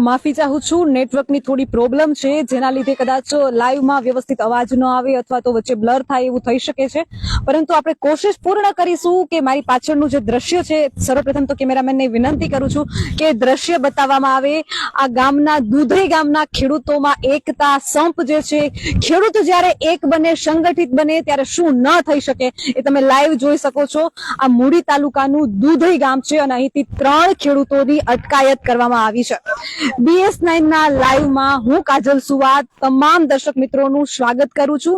માફી ચાહું છું, નેટવર્કની થોડી પ્રોબ્લેમ છે જેના લીધે કદાચ લાઈવમાં વ્યવસ્થિત અવાજ ન આવે અથવા તો વચ્ચે બ્લર થાય એવું થઈ શકે છે, પરંતુ આપણે કોશિશ પૂર્ણ કરીશું કે મારી પાછળનું જે દ્રશ્ય છે, સર્વપ્રથમ તો કેમેરામેનને વિનંતી કરું છું કે દ્રશ્ય બતાવવામાં આવે। આ ગામના દુધઈ ગામના ખેડૂતોમાં એકતા સંપ જે છે, ખેડૂત જ્યારે એક બને, સંગઠિત બને ત્યારે શું ન થઈ શકે એ તમે લાઈવ જોઈ શકો છો। આ મૂડી તાલુકાનું દુધઈ ગામ છે અને અહીંથી 3 ખેડૂતોની અટકાયત કરવામાં આવી છે। BS9 ના લાઈવમાં હું કાજલ સુવાદ તમામ દર્શક મિત્રોનું સ્વાગત કરું છું।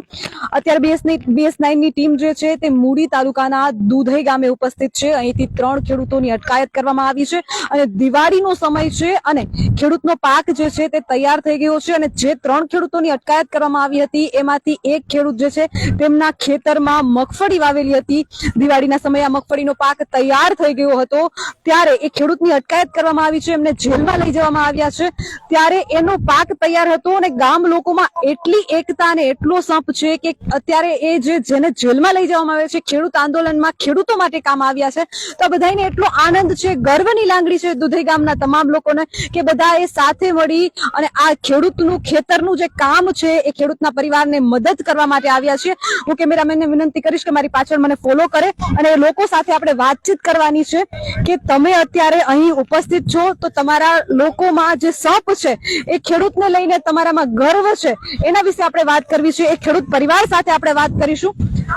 અત્યારે BS9 ની ટીમ જે છે તે મૂડી તાલુકાના દુધઈ ગામે ઉપસ્થિત છે। અહીંથી 3 ખેડૂતોની અટકાયત કરવામાં આવી છે અને દિવાળીનો સમય છે અને ખેડૂતનો પાક જે છે તે તૈયાર થઈ ગયો છે અને જે 3 ખેડૂતોની અટકાયત કરવામાં આવી હતી એમાંથી એક ખેડૂત જે છે તેમના ખેતરમાં મગફળી વાવેલી હતી। દિવાળીના સમયે આ મગફળીનો પાક તૈયાર થઈ ગયો હતો ત્યારે એ ખેડૂતની અટકાયત કરવામાં આવી છે, એમને જેલમાં લઈ જવામાં આવ્યા છે। ત્યારે એનો પાક તૈયાર હતો અને ગામ લોકોમાં એટલી એકતા અને એટલો સંપ છે કે અત્યારે એ જેને જેલમાં લઈ જવામાં આવે છે, ખેડૂત આંદોલનમાં ખેડૂતો માટે કામ આવ્યા છે, તો બધાને એટલો આનંદ છે, ગર્વની લાગણી છે દુધઈ ગામના તમામ લોકોને કે બધાએ સાથે મળી અને આ ખેડૂતનું ખેતરનું જે કામ છે એ ખેડૂતના પરિવારને મદદ કરવા માટે આવ્યા છે। હું કેમેરામેનને વિનંતી કરીશ કે મારી પાછળ મને ફોલો કરે અને એ લોકો સાથે આપણે વાતચીત કરવાની છે કે તમે અત્યારે અહીં ઉપસ્થિત છો તો તમારા લોકોમાં જે સંપ છે એ ખેડૂતને લઈને તમારામાં ગર્વ છે એના વિશે આપણે વાત કરવી છે। એક ખેડૂત પરિવાર સાથે આપણે વાત કરીશું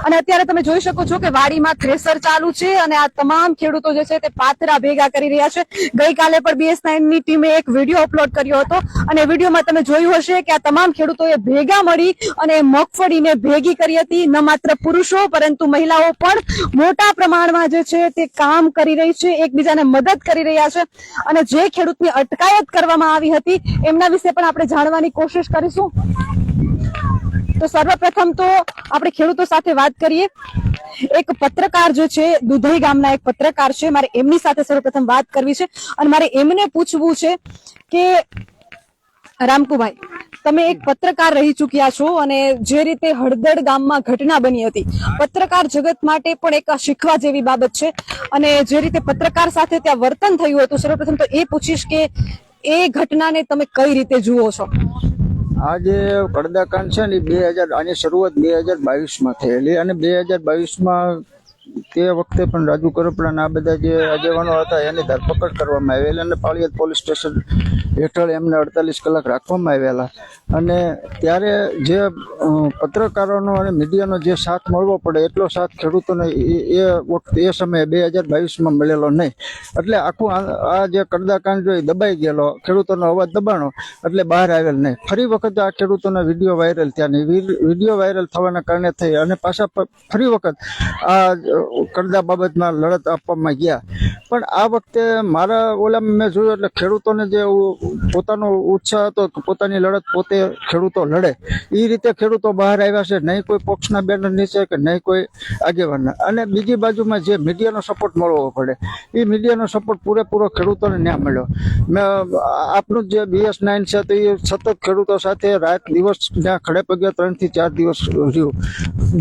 અને અત્યારે તમે જોઈ શકો છો કે વાડીમાં થ્રેસર ચાલુ છે અને આ તમામ ખેડૂતો જે છે તે પાથરા ભેગા કરી રહ્યા છે। ગઈકાલે પણ BS9 ની ટીમે એક વિડીયો અપલોડ કર્યો હતો અને વિડીયોમાં તમે જોયું હશે કે આ તમામ ખેડૂતોએ ભેગા મળી અને મગફળીને ભેગી કરી હતી। ન માત્ર પુરુષો પરંતુ મહિલાઓ પણ મોટા પ્રમાણમાં જે છે તે કામ કરી રહી છે, એકબીજાને મદદ કરી રહ્યા છે અને જે ખેડૂતની અટકાયત કરવામાં આવી હતી એમના વિશે પણ આપણે જાણવાની કોશિશ કરીશું। તો સર્વપ્રથમ તો આપણે ખેડૂતો સાથે વાત કરીએ। એક પત્રકાર જે છે દુધઈ ગામના એક પત્રકાર છે, મારે એમની સાથે સર્વપ્રથમ વાત કરવી છે અને મારે એમને પૂછવું છે કે રામકુભાઈ, તમે એક પત્રકાર રહી ચૂક્યા છો અને જે રીતે હળદળ ગામમાં ઘટના બની હતી, પત્રકાર જગત માટે પણ એક શીખવા જેવી બાબત છે અને જે રીતે પત્રકાર સાથે ત્યાં વર્તન થયું હતું, સર્વપ્રથમ તો એ પૂછીશ કે એ ઘટનાને તમે કઈ રીતે જુઓ છો? આ જે કડદાકાંડ છે ને 2000 આની શરૂઆત 2022માં થયેલી અને 2022માં તે વખતે પણ રાજુ કરપડા આ બધા જે આગેવાનો હતા એની ધરપકડ કરવામાં આવેલી અને પાળિયાદ પોલીસ સ્ટેશન હેઠળ એમને 48 કલાક રાખવામાં આવેલા અને ત્યારે જે પત્રકારોનો અને મીડિયાનો જે સાથ મળવો પડે એટલો સાથ ખેડૂતોને એ વખતે એ સમયે 2022માં મળેલો નહીં। એટલે આખું આ જે કડદાકાંડ જો દબાઈ ગયેલો, ખેડૂતોનો અવાજ દબાણો એટલે બહાર આવેલ નહીં। ફરી વખત આ ખેડૂતોના વિડીયો વાયરલ થયા નહીં, વિડીયો વાયરલ થવાના કારણે થઈ અને પાછા ફરી વખત આ કડદા બાબતમાં લડત આપવામાં ગયા। પણ આ વખતે મારા ઓલામાં મેં જોયું એટલે ખેડૂતોને જે પોતાનો ઉત્સાહ હતો કે પોતાની લડત પોતે ખેડૂતો લડે એ રીતે ખેડૂતો બહાર આવ્યા છે, નહીં કોઈ પક્ષના બેનર નીચે કે નહીં કોઈ આગેવાનના। અને બીજી બાજુમાં જે મીડિયાનો સપોર્ટ મળવો પડે એ મીડિયાનો સપોર્ટ પૂરેપૂરો ખેડૂતોને ન્યા મળ્યો। મેં આપણું જે BS9 છે તો એ સતત ખેડૂતો સાથે રાત દિવસ ત્યાં ખડે પગે 3 થી 4 દિવસ રહ્યું।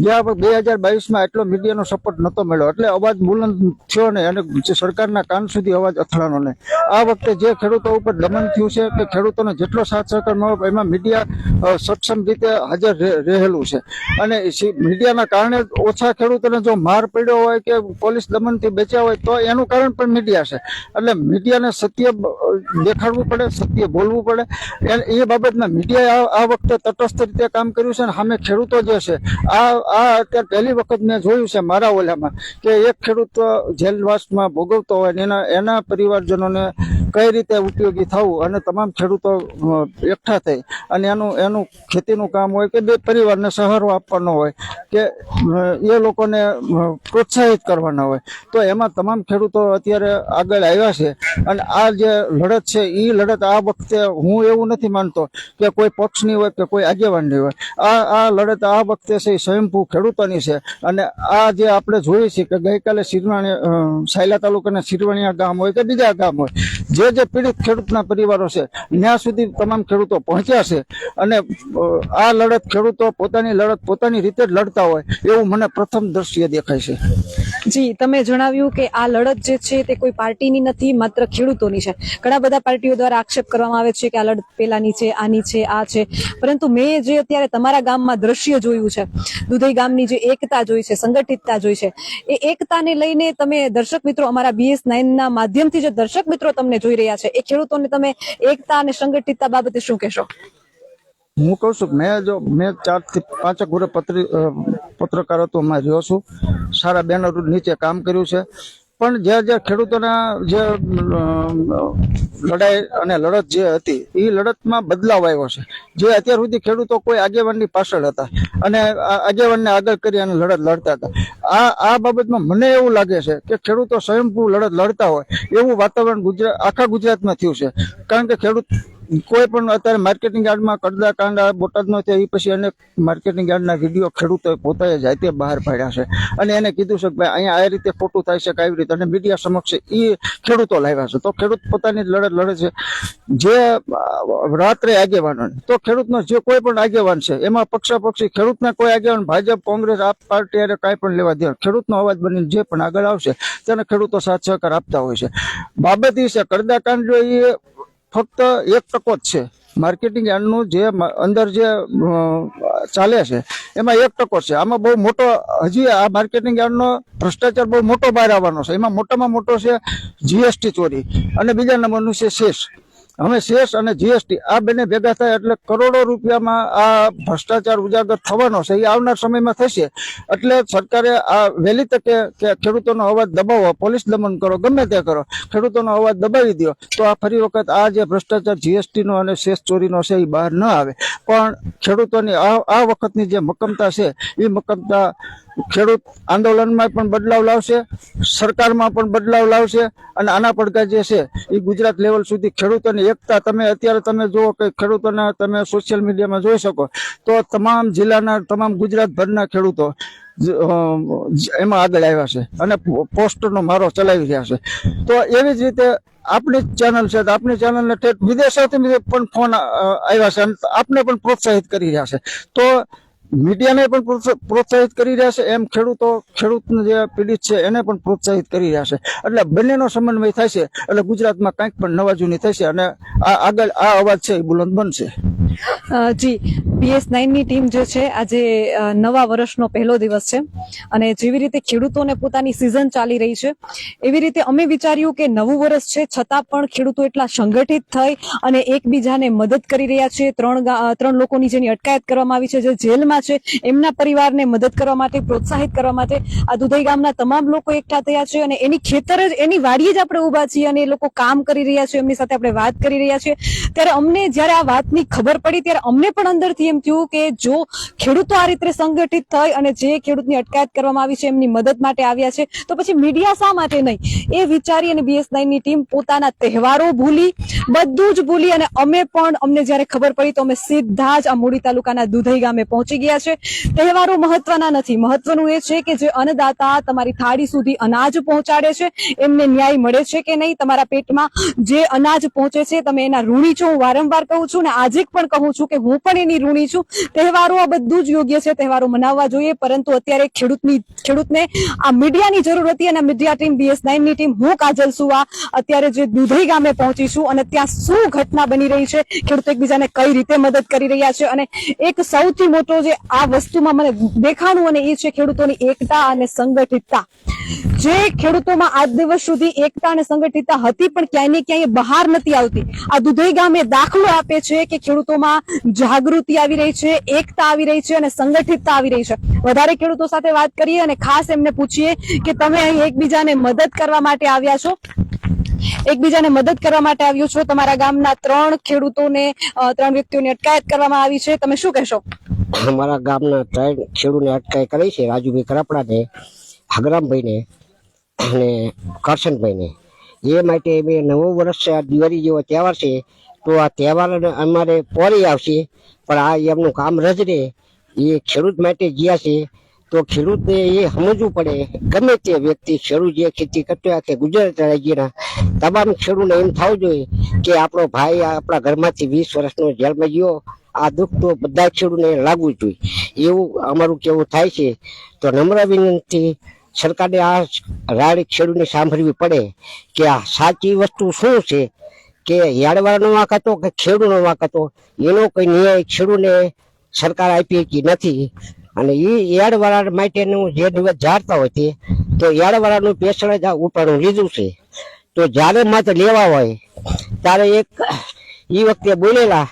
જ્યાં 2022માં એટલો મીડિયાનો સપોર્ટ નહોતો મળ્યો એટલે અવાજ બુલંદ થયો નહીં અને જે સરકારના કાન સુધી અવાજ અથડાણો નહીં। આ વખતે જે ખેડૂતો ઉપર દમન થયું છે કે ખેડૂતોને જેટલો સાથ સહકાર મળે એમાં મીડિયા સક્ષમ રીતે હાજર રહેલું છે અને મીડિયાના કારણે ઓછા ખેડૂતોને જો માર પડ્યો હોય કે પોલીસ દમનથી બચ્યા હોય તો એનું કારણ પણ મીડિયા છે। એટલે મીડિયાને સત્ય દેખાડવું પડે, સત્ય બોલવું પડે। એ બાબતમાં મીડિયાએ આ વખતે તટસ્થ રીતે કામ કર્યું છે અને સામે ખેડૂતો જે છે આ અત્યારે પહેલી વખત મેં જોયું છે મારા ઓલામાં કે એક ખેડૂત જેલવાસમાં ભોગવતો હોય એના પરિવારજનોને કઈ રીતે ઉપયોગી થવું અને તમામ ખેડૂતો એકઠા થઈ અને એનું ખેતીનું કામ હોય કે બે પરિવારને સહારો આપવાનો હોય કે એ લોકોને પ્રોત્સાહિત કરવાના હોય તો એમાં તમામ ખેડૂતો અત્યારે આગળ આવ્યા છે। અને આ જે લડત છે એ લડત આ વખતે હું એવું નથી માનતો કે કોઈ પક્ષની હોય કે કોઈ આગેવાનની હોય, આ લડત આ વખતે છે એ સ્વયંભૂ ખેડૂતોની છે। અને આ જે આપણે જોઈએ છીએ કે ગઈકાલે સાયલા તાલુકાના શિરવાણીયા ગામ હોય કે બીજા ગામ હોય જે પીડિત ખેડૂતના પરિવારો છે ત્યાં સુધી તમામ ખેડૂતો પહોંચ્યા છે અને આ લડત ખેડૂતો પોતાની લડત પોતાની રીતે જ લડતા હોય એવું મને પ્રથમ દ્રશ્ય દેખાય છે. જી, તમે જણાવ્યું કે આ લડત જે છે તે કોઈ પાર્ટીની નથી, માત્ર ખેડૂતોની છે. ઘણા બધા પાર્ટીઓ દ્વારા આક્ષેપ કરવામાં આવે છે કે આ લડત પેલાની છે, આની છે, આ છે, પરંતુ મેં જે અત્યારે તમારા ગામમાં દ્રશ્ય જોયું છે, દુધઈ ગામની જે એકતા જોઈ છે, સંગઠિતતા જોઈ છે, એ એકતાને લઈને તમે દર્શક મિત્રો, અમારા BS9 ના માધ્યમથી જે દર્શક મિત્રો તમને જોઈ રહ્યા છે, એ ખેડૂતોને તમે એકતા અને સંગઠિતતા બાબતે શું કહેશો? હું કહું છું કે મેં 4 થી 5 વર્ષ પત્રકારત્વમાં રહ્યો છું, સારા બેનર નીચે કામ કર્યું છે, પણ જે ખેડૂતોના જે લડાઈ અને લડત જે હતી એ લડતમાં બદલાવ આવ્યો છે. જે અત્યાર સુધી ખેડૂતો કોઈ આગેવાનની પાછળ હતા અને આગેવાનને આગળ કરી અને લડત લડતા હતા. આ બાબતમાં મને એવું લાગે છે કે ખેડૂતો સ્વયંભૂ લડત લડતા હોય એવું વાતાવરણ આખા ગુજરાતમાં થયું છે. કારણ કે ખેડૂત કોઈ પણ અત્યારે માર્કેટિંગ યાર્ડમાં કડદા કાંડા બોટાદનો થયા એ પછી અનેક માર્કેટિંગ યાર્ડના વિડીયો ખેડૂતોએ પોતાએ જાતે બહાર પાડ્યા છે અને એને કીધું છે કે ભાઈ અહીંયા આ રીતે ખોટું થાય છે કે આવી રીતે, અને મીડિયા સમક્ષ એ ખેડૂતો લાવ્યા છે. તો ખેડૂત પોતાની લડત લડે છે. જે રાત્રે આગેવાનો, તો ખેડૂતનો જે કોઈ પણ આગેવાન છે એમાં પક્ષાપક્ષી ખેડૂતના કોઈ આગેવાન ભાજપ, કોંગ્રેસ, આપ પાર્ટી અરે કાંઈ પણ લેવા દે, ખેડૂતનો અવાજ બનીને જે પણ આગળ આવશે તેને ખેડૂતો સાથ સહકાર આપતા હોય છે. બાબત એ છે કડદા કાંડ એ ફક્ત 1% જ છે. માર્કેટિંગ યાર્ડનું જે અંદર જે ચાલે છે એમાં 1% છે. આમાં બહુ મોટો હજી આ માર્કેટિંગ યાર્ડનો ભ્રષ્ટાચાર બહુ મોટો બહાર આવવાનો છે. એમાં મોટામાં મોટો છે GST ચોરી અને બીજા નંબરનું છે સેસ. હવે સેસ અને GST આ બંને ભેગા થાય એટલે કરોડો રૂપિયામાં આ ભ્રષ્ટાચાર ઉજાગર થવાનો છે. એ આવનાર સમયમાં થશે. એટલે સરકારે આ વહેલી તકે કે ખેડૂતોનો અવાજ દબાવો, પોલીસ દમન કરો, ગમે તે કરો, ખેડૂતોનો અવાજ દબાવી દો તો આ ફરી વખત આ જે ભ્રષ્ટાચાર GST નો અને સેસ ચોરીનો છે એ બહાર ન આવે. પણ ખેડૂતોની આ વખતની જે મક્કમતા છે એ મક્કમતા ખેડૂત આંદોલનમાં પણ બદલાવ લાવશે, સરકારમાં પણ બદલાવ લાવશે અને આના પડઘા જે છે એ ગુજરાત લેવલ સુધી ખેડૂતોની એકતા અત્યારે તમે જુઓ કે ખેડૂતોના તમે સોશિયલ મીડિયામાં જોઈ શકો તો તમામ જિલ્લાના તમામ ગુજરાતભરના ખેડૂતો એમાં આગળ આવ્યા છે અને પોસ્ટરનો મારો ચલાવી રહ્યા છે. તો એવી જ રીતે આપણી ચેનલ છે, આપણી ચેનલને વિદેશોથી પણ ફોન આવ્યા છે અને આપને પણ પ્રોત્સાહિત કરી રહ્યા છે. તો મીડિયાને પણ પ્રોત્સાહિત કરી રહ્યા છે, એમ ખેડૂતને જે પીડિત છે એને પણ પ્રોત્સાહિત કરી રહ્યા છે. એટલે બંનેનો સમન્વય થાય છે એટલે ગુજરાતમાં કંઈક પણ નવા જૂની થશે અને આગળ આ અવાજ છે એ બુલંદ બનશે. જી, BS9 ની ટીમ જે છે આજે નવા વર્ષનો પહેલો દિવસ છે અને જેવી રીતે ખેડૂતોને પોતાની સિઝન ચાલી રહી છે એવી રીતે અમે વિચાર્યું કે નવું વર્ષ છે છતાં પણ ખેડૂતો એટલા સંગઠિત થઈ અને એકબીજાને મદદ કરી રહ્યા છે. 3 લોકોની જેની અટકાયત કરવામાં આવી છે, જે જેલમાં છે, એમના પરિવારને મદદ કરવા માટે, પ્રોત્સાહિત કરવા માટે આ દુધઈ ગામના તમામ લોકો એકઠા થયા છે અને એની ખેતર જ એની વાડીએ જ આપણે ઉભા છીએ અને એ લોકો કામ કરી રહ્યા છે, એમની સાથે આપણે વાત કરી રહ્યા છીએ. ત્યારે અમને જ્યારે આ વાતની ખબર પડી ત્યારે અમને પણ અંદરથી એમ થયું કે જો ખેડૂતો આ રીતે સંગઠિત થઈ અને જે ખેડૂતની અટકાયત કરવામાં આવી છે એમની મદદ માટે આવ્યા છે તો પછી મીડિયા શા માટે નહીં, એ વિચારી અને BS9 ની ટીમ પોતાના તહેવારો ભૂલી, બધું જ ભૂલી અને અમને જ્યારે ખબર પડી તો અમે સીધા જ આ મૂળી તાલુકાના દુધઈ ગામે પહોંચી ગયા છે. તહેવારો મહત્વના નથી, મહત્વનું એ છે કે જે અન્નદાતા તમારી થાળી સુધી અનાજ પહોંચાડે છે એમને ન્યાય મળે છે કે નહીં, તમારા પેટમાં જે અનાજ પહોંચે છે તમે એના ઋણી છો. હું વારંવાર કહું છું ને આજે પણ કહું છું કે હું પણ એની ઋણી છું. તહેવારો આ બધું જ યોગ્ય છે, તહેવારો મનાવવા જોઈએ, પરંતુ અત્યારે ખેડૂતને આ મીડિયાની જરૂર હતી અને મીડિયા ટીમ BS9 ની ટીમ, હું કાજલ સુવા અત્યારે જે દુધઈ ગામે પહોંચી છું અને ત્યાં શું ઘટના બની રહી છે, ખેડૂતો એકબીજાને કઈ રીતે મદદ કરી રહ્યા છે અને એક સૌથી મોટો જે આ વસ્તુમાં મને દેખાણું અને એ છે ખેડૂતોની એકતા અને સંગઠિતતા. જે ખેડૂતોમાં આજ દિવસ સુધી એકતા અને સંગઠિતતા હતી પણ ક્યાંય ને ક્યાંય બહાર નથી આવતી, આ દુધઈ ગામે દાખલો આપે છે કે ખેડૂતોમાં જાગૃતિ આવી રહી છે, એકતા આવી રહી છે અને સંગઠિતતા આવી રહી છે. વધારે ખેડૂતો સાથે વાત કરીએ અને ખાસ એમને પૂછીએ કે તમે અહીં એકબીજાને મદદ કરવા માટે આવ્યા છો, એકબીજાને મદદ કરવા માટે આવ્યો છો. તમારા ગામના 3 વ્યક્તિઓની અટકાયત કરવામાં આવી છે, તમે શું કહેશો? અમારા ગામના 3 ખેડૂતને અટકાયત કરી છે, રાજુભાઈ કરપડાને, હગરામભાઈને અને કરશનભાઈને. એ માટે અમે નવું વર્ષ છે, દિવાળી જેવો તહેવાર છે તો આ તહેવાર અમારે પોરી આવશે પણ આ એમનું કામ રજરે એ ખેડૂત માટે જ્યાં છે તો ખેડૂતને એ સમજવું પડે, ગમે તે વ્યક્તિ ખેડૂત જે ખેતી કરતો હોય કે ગુજરાત રાજ્યના તમામ ખેડૂતને એમ થવું જોઈએ કે આપણો ભાઈ આપણા ઘરમાંથી 20 વર્ષનો જેલમાં ગયો, આ દુઃખ તો બધા ખેડૂતને લાગવું જોઈએ, એવું અમારું કેવું થાય છે. તો નમ્ર વિનંતી, સરકારે આ રાડ ખેડૂતને સાંભળવી પડે કે આ સાચી વસ્તુ શું છે, કે યાર્ડવાળાનો વાંક હતો કે ખેડૂતનો વાંક હતો, એનો કોઈ ન્યાય ખેડૂતને સરકાર આપી શકી નથી. અને એ યાર્ડવાળા માટેનું જે નિવેદ ઝાડતા હોય તે તો યાર્ડવાળાનું પેશણ જ ઉપાડું લીધું છે. તો જ્યારે મત લેવા હોય ત્યારે એક એ વખતે બોલેલા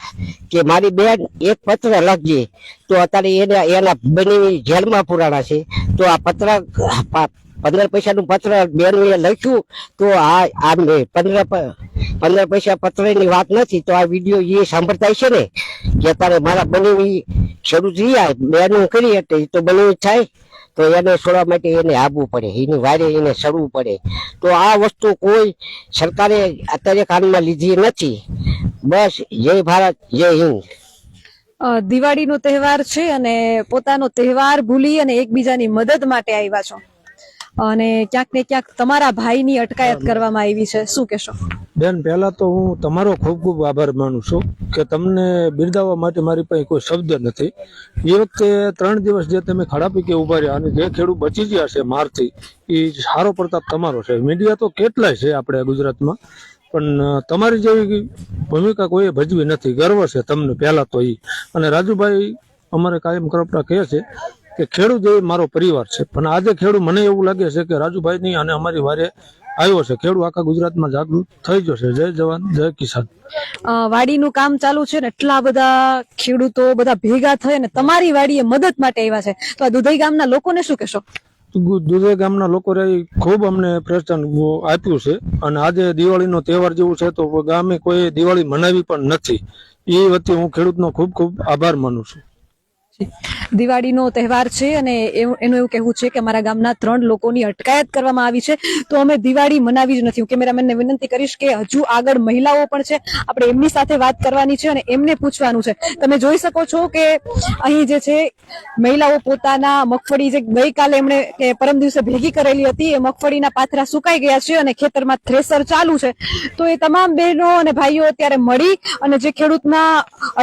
કે મારી બેન એક પત્ર લખજે, તો અત્યારે એના બની જેલમાં પુરાણા છે. તો આ પત્ર 15 પૈસાનું પત્ર બેન લખ્યું, તો આ 15 પૈસા પત્રની વાત નથી. તો આ વિડીયો એ સાંભળતા છે ને કે અત્યારે મારા બની ખેડૂત રહ્યા બેનું કરી હતી તો બની થાય, તો એને છોડવા માટે એને આવવું પડે, એની વારે એને સડવું પડે. તો આ વસ્તુ કોઈ સરકારે અત્યારે કાનમાં લીધી નથી. બસ જય ભારત, જય હિન્દ. દિવાળીનો તહેવાર છે અને પોતાનો તહેવાર ભૂલી અને એકબીજાની મદદ માટે આવ્યા છો, અને ક્યાંક ને ક્યાંક તમારા ભાઈની અટકાયત કરવામાં આવી છે, શું કહેશો? બેન, પહેલા તો હું તમારો ખૂબ ખૂબ આભાર માનું છું કે તમને બિરદાવવા માટે મારી પાસે કોઈ શબ્દ નથી. એ વખતે 3 દિવસ જે તમે ખડાપી કે ઉભા રહ્યા અને જે ખેડૂત બચી ગયા છે મારથી, એ સારો પ્રતાપ તમારો છે. મીડિયા તો કેટલાય છે આપણે ગુજરાતમાં, પણ તમારી જેવી ભૂમિકા કોઈએ ભજવી નથી. ગર્વ છે તમને પહેલા તો. અને રાજુભાઈ અમારે કાયમ કરપડા કહે છે કે ખેડૂત એ મારો પરિવાર છે, પણ આજે ખેડૂત મને એવું લાગે છે કે રાજુભાઈ ની અને અમારી વારે આવ્યો છે. ખેડૂત આખા ગુજરાતમાં જાગૃત થઈ જશે. જય જવાન, જય કિસાન. વાડીનું કામ ચાલુ છે ને એટલા બધા ખેડૂતો બધા ભેગા થઈ અને તમારી વાડીએ મદદ માટે આવ્યા છે, તો આ દુધઈ ગામના લોકોને શું કહેશો? દુધઈ ગામના લોકોએ ખૂબ અમને પ્રોત્સાહન આપ્યું છે. અને આજે દિવાળીનો તહેવાર જેવું છે તો ગામે કોઈ દિવાળી મનાવી પણ નથી. એ વચ્ચે હું ખેડૂતનો ખૂબ ખૂબ આભાર માનું છું. દિવાળીનો તહેવાર છે અને એનું એવું કહેવું છે કે અમારા ગામના 3 લોકોની અટકાયત કરવામાં આવી છે, તો અમે દિવાળી મનાવી જ નથી. હું કેમેરામેનને વિનંતી કરીશ કે હજુ આગળ મહિલાઓ પણ છે, આપણે એમની સાથે વાત કરવાની છે અને એમને પૂછવાનું છે. તમે જોઈ શકો છો કે અહીં જે છે મહિલાઓ પોતાના મગફળી જે ગઈકાલે એમણે કે પરમ દિવસે ભેગી કરેલી હતી, એ મગફળીના પાથરા સુકાઈ ગયા છે અને ખેતરમાં થ્રેસર ચાલુ છે. તો એ તમામ બહેનો અને ભાઈઓ અત્યારે મળી અને જે ખેડૂતના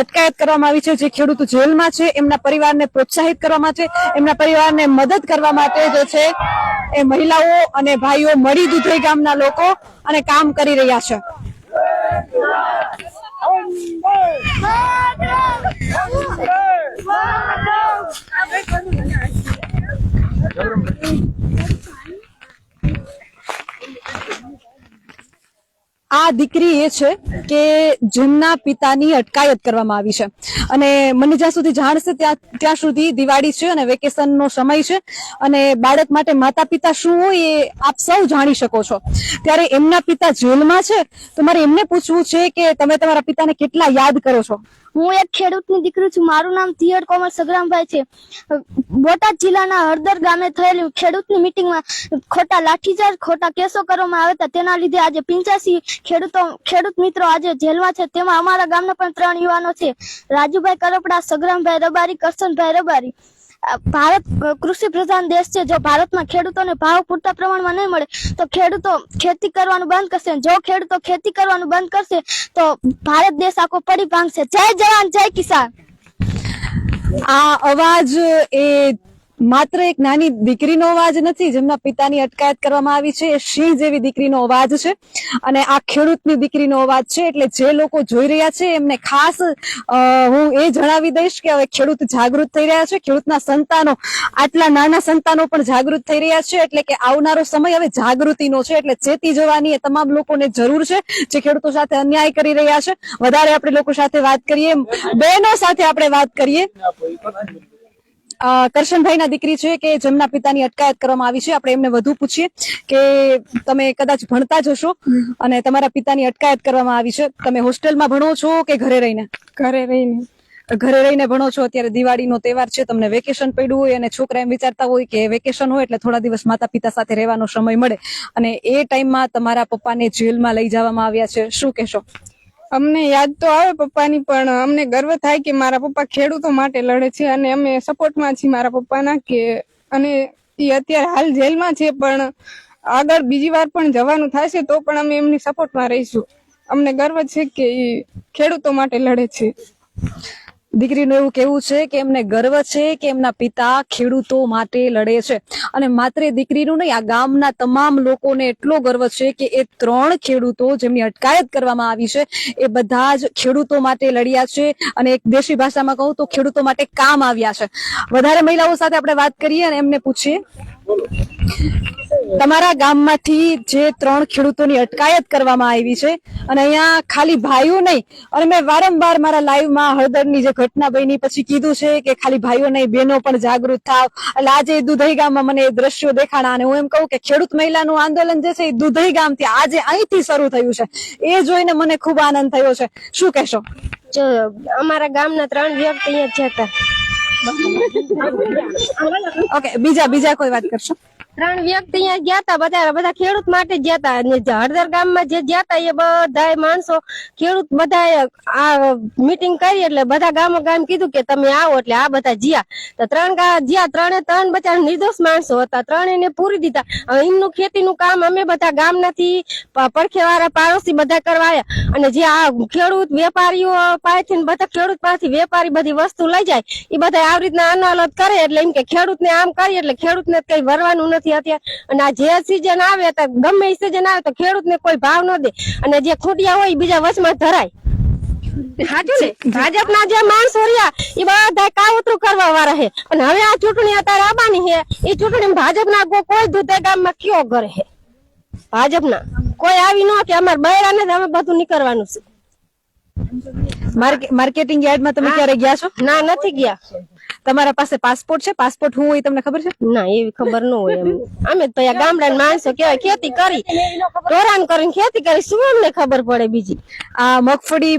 અટકાયત કરવામાં આવી છે, જે ખેડૂત જેલમાં છે, એમના પરિવારને પ્રોત્સાહિત કરવા માટે, એમના પરિવારને મદદ કરવા માટે જે છે એ મહિલાઓ અને ભાઈઓ મળી દુધઈ ગામના લોકો અને કામ કરી રહ્યા છે. આ દીકરી એ છે કે જેમના પિતાની અટકાયત કરવામાં આવી છે, અને મને જ્યાં સુધી જાણશે ત્યાં સુધી દિવાળી છે અને વેકેશનનો સમય છે, અને બાળક માટે માતા પિતા શું હોય એ આપ સૌ જાણી શકો છો. ત્યારે એમના પિતા જેલમાં છે, તો મારે એમને પૂછવું છે કે તમે તમારા પિતાને કેટલા યાદ કરો છો? હું એક ખેડૂતની દીકરી છું. મારું નામ ધિયડ કોમર સગરામભાઈ છે. બોટાદ જિલ્લાના હળદર ગામે થયેલી ખેડૂતની મિટિંગમાં ખોટા લાઠીચાર્જ, ખોટા કેસો કરવામાં આવ્યા હતા. તેના લીધે આજે 85 ખેડૂત મિત્રો આજે જેલમાં છે. તેમાં અમારા ગામના પણ 3 યુવાનો છે, રાજુભાઈ કરપડા, સગરામભાઈ રબારી, કરશનભાઈ રબારી. ભારત કૃષિ પ્રધાન દેશ છે. જો ભારતમાં ખેડૂતોને ભાવ પૂરતા પ્રમાણમાં નહીં મળે તો ખેડૂતો ખેતી કરવાનું બંધ કરશે. જો ખેડૂતો ખેતી કરવાનું બંધ કરશે તો ભારત દેશ આખો પડી ભાંગશે. જય જવાન, જય કિસાન. આ અવાજ એ માત્ર એક નાની દીકરીનો અવાજ નથી જેમના પિતાની અટકાયત કરવામાં આવી છે, એ સિંહ જેવી દીકરીનો અવાજ છે અને આ ખેડૂતની દીકરીનો અવાજ છે. એટલે જે લોકો જોઈ રહ્યા છે એમને ખાસ હું એ જણાવી દઈશ કે હવે ખેડૂત જાગૃત થઈ રહ્યા છે, ખેડૂતના સંતાનો, આટલા નાના સંતાનો પણ જાગૃત થઈ રહ્યા છે. એટલે કે આવનારો સમય હવે જાગૃતિનો છે, એટલે ચેતી જવાની એ તમામ લોકોને જરૂર છે જે ખેડૂતો સાથે અન્યાય કરી રહ્યા છે. વધારે આપણે લોકો સાથે વાત કરીએ, બહેનો સાથે આપણે વાત કરીએ. કરશનભાઈના દીકરી છે કે જેમના પિતાની અટકાયત કરવામાં આવી છે, આપણે એમને વધુ પૂછીએ કે તમે કદાચ ભણતા જ હશો અને તમારા પિતાની અટકાયત કરવામાં આવી છે. તમે હોસ્ટેલમાં ભણો છો કે ઘરે રહીને? ઘરે રહીને ભણો છો. અત્યારે દિવાળીનો તહેવાર છે, તમને વેકેશન પડ્યું હોય અને છોકરા એમ વિચારતા હોય કે વેકેશન હોય એટલે થોડા દિવસ માતા પિતા સાથે રહેવાનો સમય મળે, અને એ ટાઈમમાં તમારા પપ્પાને જેલમાં લઈ જવામાં આવ્યા છે, શું કહેશો? અમને યાદ તો આવે પપ્પાની, પણ અમને ગર્વ થાય કે મારા પપ્પા ખેડૂતો માટે લડે છે અને અમે સપોર્ટમાં છીએ મારા પપ્પાના કે અને એ અત્યારે હાલ જેલમાં છે, પણ આગળ બીજી વાર પણ જવાનું થશે તો પણ અમે એમની સપોર્ટમાં રહીશું. અમને ગર્વ છે કે એ ખેડૂતો માટે લડે છે. દીકરીનું એવું કેવું છે કે એમને ગર્વ છે કે એમના પિતા ખેડૂતો માટે લડે છે, અને માત્ર એ દીકરીનું નહીં, આ ગામના તમામ લોકોને એટલો ગર્વ છે કે એ 3 ખેડૂતો જેમની અટકાયત કરવામાં આવી છે એ બધા જ ખેડૂતો માટે લડ્યા છે, અને એક દેશી ભાષામાં કહું તો ખેડૂતો માટે કામ આવ્યા છે. વધારે મહિલાઓ સાથે આપણે વાત કરીએ અને એમને પૂછીએ, તમારા ગામમાંથી જે 3 ખેડૂતોની અટકાયત કરવામાં આવી છે, અને અહીંયા ખાલી ભાઈઓ નહીં, અને મેં વારંવાર મારા લાઈવમાં હળદરની જે ઘટના બની પછી કીધું છે કે ખાલી ભાઈઓ નહીં, બહેનો પણ જાગૃત થાવ. એટલે આજે દુધઈ ગામમાં મને એ દ્રશ્યો દેખાણા, અને હું એમ કહું કે ખેડૂત મહિલાનું આંદોલન જે છે એ દુધઈ ગામથી આજે અહીંથી શરૂ થયું છે. એ જોઈને મને ખૂબ આનંદ થયો છે. શું કહેશો? જો અમારા ગામના 3 વ્યક્તિ અહીંયા જતા. ઓકે, બીજા કોઈ વાત કરશો? 3 વ્યક્તિ અહીંયા ગયા હતા, બધા ખેડૂત માટે ગયા હતા. અને હળદર ગામમાં જે ગયા હતા એ બધા માણસો ખેડૂત બધા આ મીટિંગ કરી, એટલે બધા ગામ કીધું કે તમે આવો, એટલે આ બધા જ્યાં તો 3 જ્યાં 3 બચારા નિર્દોષ માણસો હતા, 3 એને પૂરી દીધા. હવે એમનું ખેતીનું કામ અમે બધા ગામનાથી પડખેવાળા પાડોશી બધા કરવા આવ્યા, અને જે આ ખેડૂત વેપારીઓ પાસેથી બધા ખેડૂત પાસેથી વેપારી બધી વસ્તુ લઈ જાય, એ બધા આવી રીતના અનાલત કરે, એટલે એમ કે ખેડૂતને આમ કરીએ એટલે ખેડૂતને કઈ વરવાનું નથી અત્યારે. અને આ જે સિઝન આવે તો ગમે એ સિઝન આવે તો ખેડૂતને કોઈ ભાવ ન દે, અને જે ખૂટિયા હોય બીજા વચમાં ધરાય. સાચું ને? ભાજપના જે માણસો રહ્યા એ બધા કાવતરું કરવા વાળા છે, અને હવે આ ચૂંટણી અત્યારે આવવાની છે, એ ચૂંટણી ભાજપના કોઈ દુધે ગામમાં કયો ઘરે છે, ભાજપના કોઈ આવી ન કે અમારે બૈરાને અમે બધું નીકળવાનું છે. માર્કેટિંગ યાર્ડમાં તમે ક્યારે ગયા છો? ના, નથી ગયા. તમારા પાસે પાસપોર્ટ છે? પાસપોર્ટ શું હોય તમને ખબર છે? ના, એવી ખબર ન હોય. અમે તો ગામડાના માણસો કેવાય, ખેતી કરી ધોરણ કરીને ખેતી કરી, શું અમને ખબર પડે બીજી? આ મગફળી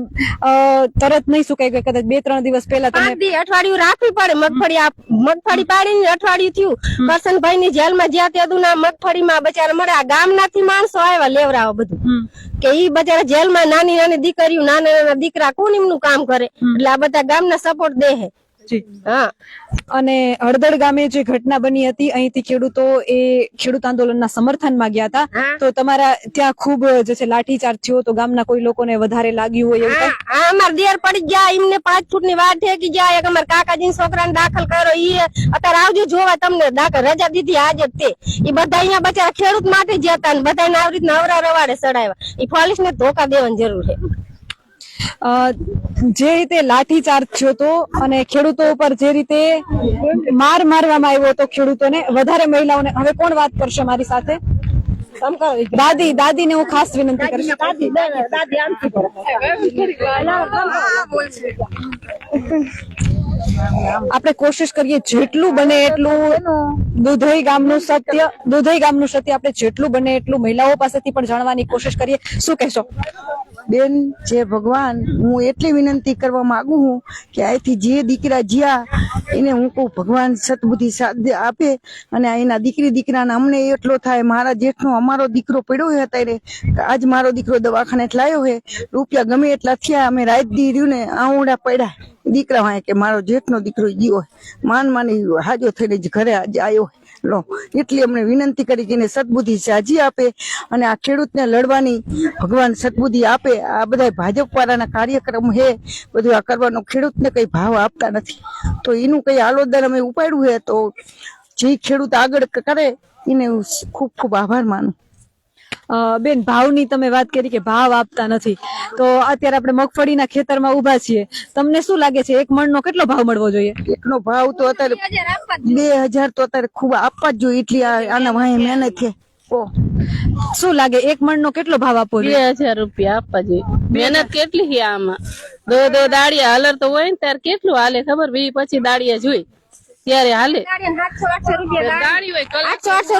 તરત નહીં સુકાઈ ગઈ, કદાચ 2-3 દિવસ પહેલા 5 દી અઠવાડિયું રાખવી પડે. મગફળી પાડીને અઠવાડિયું થયું. કરશનભાઈ ની જેલમાં જ્યાં ત્યાં ના મગફળીમાં બચારા મળે. આ ગામનાથી માણસો આવ્યા લેવરાવા બધું, કે ઈ બચારા જેલમાં નાની દીકરીઓ નાના દીકરા કોણ એમનું કામ કરે, એટલે આ બધા ગામના સપોર્ટ દે છે. હા. અને હળદર ગામે જે ઘટના બની હતી, અહીંથી ખેડૂતો એ ખેડૂત આંદોલનના સમર્થનમાં ગયા હતા, તો તમારા ત્યાં ખૂબ જે છે લાઠીચાર્જ થયો, તો ગામના કોઈ લોકોને વધારે લાગ્યું હોય એવું કંઈ? હા, અમાર દેર પડી ગયા, એમને 5 ફૂટની વાત ઠેકી ગયા. એક અમાર કાકાજીના છોકરાને દાખલ કર્યો, ઈ અત્યારે આવજો જોવા, તમને દાખલ રજા દીધી આજે તે. એ બધા અહીંયા બચારા ખેડૂત માટે જ હતા, ને બધાને આવી રીતના અવરા રવાડે ચડાવ્યા. એ પોલીસને ધોકા દેવાની જરૂર છે. જે રીતે લાઠીચાર્જ થયો હતો અને ખેડૂતો ઉપર જે રીતે મારવામાં આવ્યો હતો ખેડૂતોને, વધારે મહિલાઓને, હવે કોણ વાત કરશે મારી સાથે? દાદીને હું ખાસ વિનંતી કરીશ. આપણે કોશિશ કરીએ જેટલું બને એટલું દુધઈ ગામનું સત્ય આપણે જેટલું બને એટલું મહિલાઓ પાસેથી પણ જાણવાની કોશિશ કરીએ. શું કહેશો બેન? જે ભગવાન, હું એટલી વિનંતી કરવા માંગુ છું કે અહીંથી જે દીકરા જ્યાં એને હું કહું ભગવાન સદબુદ્ધિ સાથ આપે, અને એના દીકરાને અમને એટલો થાય. મારા જેઠનો અમારો દીકરો પડ્યો છે અત્યારે, આજ મારો દીકરો દવાખાને લાવ્યો છે, રૂપિયા ગમે એટલા થયા, અમે રાત દી રહ્યું ને આવડા પડ્યા દીકરા હોય કે મારો જેઠનો દીકરો ગયો માની હાજો થઈને જ ઘરે આજે આવ્યો લો. એટલી અમને વિનંતી કરી કે એને સદબુદ્ધિ સાજી આપે, અને આ ખેડૂતને લડવાની ભગવાન સદબુદ્ધિ આપે. આ બધા ભાજપ વાળાના કાર્યક્રમ હે બધું આ કરવાનો, ખેડૂતને કઈ ભાવ આપતા નથી, તો એનું કઈ આલોદન અમે ઉપાડ્યું છે, તો જે ખેડૂત આગળ કરે એને ખૂબ ખૂબ આભાર માનું. બેન, ભાવની તમે વાત કરી કે ભાવ આપતા નથી, તો અત્યારે આપણે મગફળીના ખેતરમાં ઉભા છીએ, તમને શું લાગે છે એક મણનો કેટલો ભાવ મળવો જોઈએ? એટલો ભાવ તો અત્યારે 2000 તો અત્યારે ખૂબ આપવા જ જોઈએ, એટલી આના વાહે મહેનત છે. શું લાગે એક મણનો કેટલો ભાવ આપવો જોઈએ? 2000 રૂપિયા આપવા જોઈએ. મહેનત કેટલી છે આમાં? દો દાડિયા હલર તો હોય ને ત્યારે કેટલું હાલે ખબર? 20-25 દાડિયા જોઈ ત્યારે હાલે. 800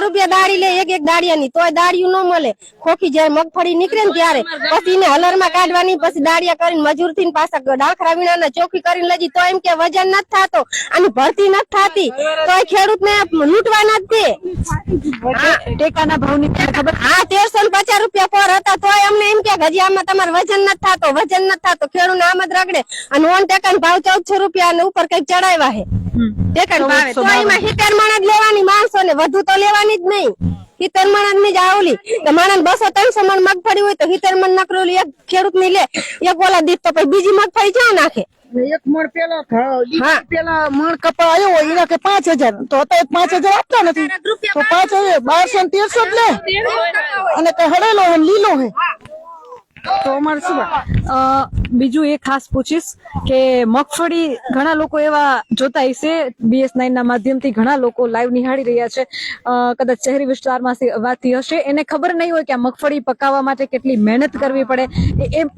રૂપિયા દાડી લે એક દાડિયાની, તોય દાડિયું ન મળે. ખોખી જયારે મગફળી નીકળે ને ત્યારે પછી એને હલરમાં કાઢવાની, પછી દાડિયા કરીને મજૂર થી પાછા ડાળખરા વીણાના ચોખ્ખી કરીને લઈ, તો એમ કે વજન નથી થતો, આની ભરતી નથી થતી, તોય ખેડૂત ને લૂંટવા નથી દે. ટેકાના ભાવની ખબર? હા, 1350 રૂપિયા પર હતા, તોય અમને એમ કે હજી આમાં તમારે વજન નથી થતો, ખેડૂત આમ જ રગડે. અને 1 ટેકાનો ભાવ 1400 રૂપિયા અને ઉપર કઈક ચડાવ્યા છે. ટન ભાવે તો એમાં 70 મણ જ લેવાની, માણસો ને વધુ તો લેવાની જ નહીં. 70 મણ ની જ આવલી તો માણસ 200-300 મણ મગફળી હોય તો 70 મણ નકરોલી એક ખેડૂત ની લે, એક ઓલા દીધ તો પછી બીજી મગફળી ક્યાં નાખે? એક મણ પેલા મણ કપા આવ્યો હોય એના કે 5000, તો અત્યારે 5000 આપતા નથી તો 5000 1200 ને 1300 જ લે, અને કઈ હળેલો હે લીલો હે તો અમારે શું? બીજું એ ખાસ પૂછીશ કે મગફળી ઘણા લોકો એવા જોતા હશે, BS9 ના માધ્યમથી ઘણા લોકો લાઈવ નિહાળી રહ્યા છે, કદાચ શહેરી વિસ્તારમાં વાતી હશે, એને ખબર નહીં હોય કે આ મગફળી પકાવવા માટે કેટલી મહેનત કરવી પડે.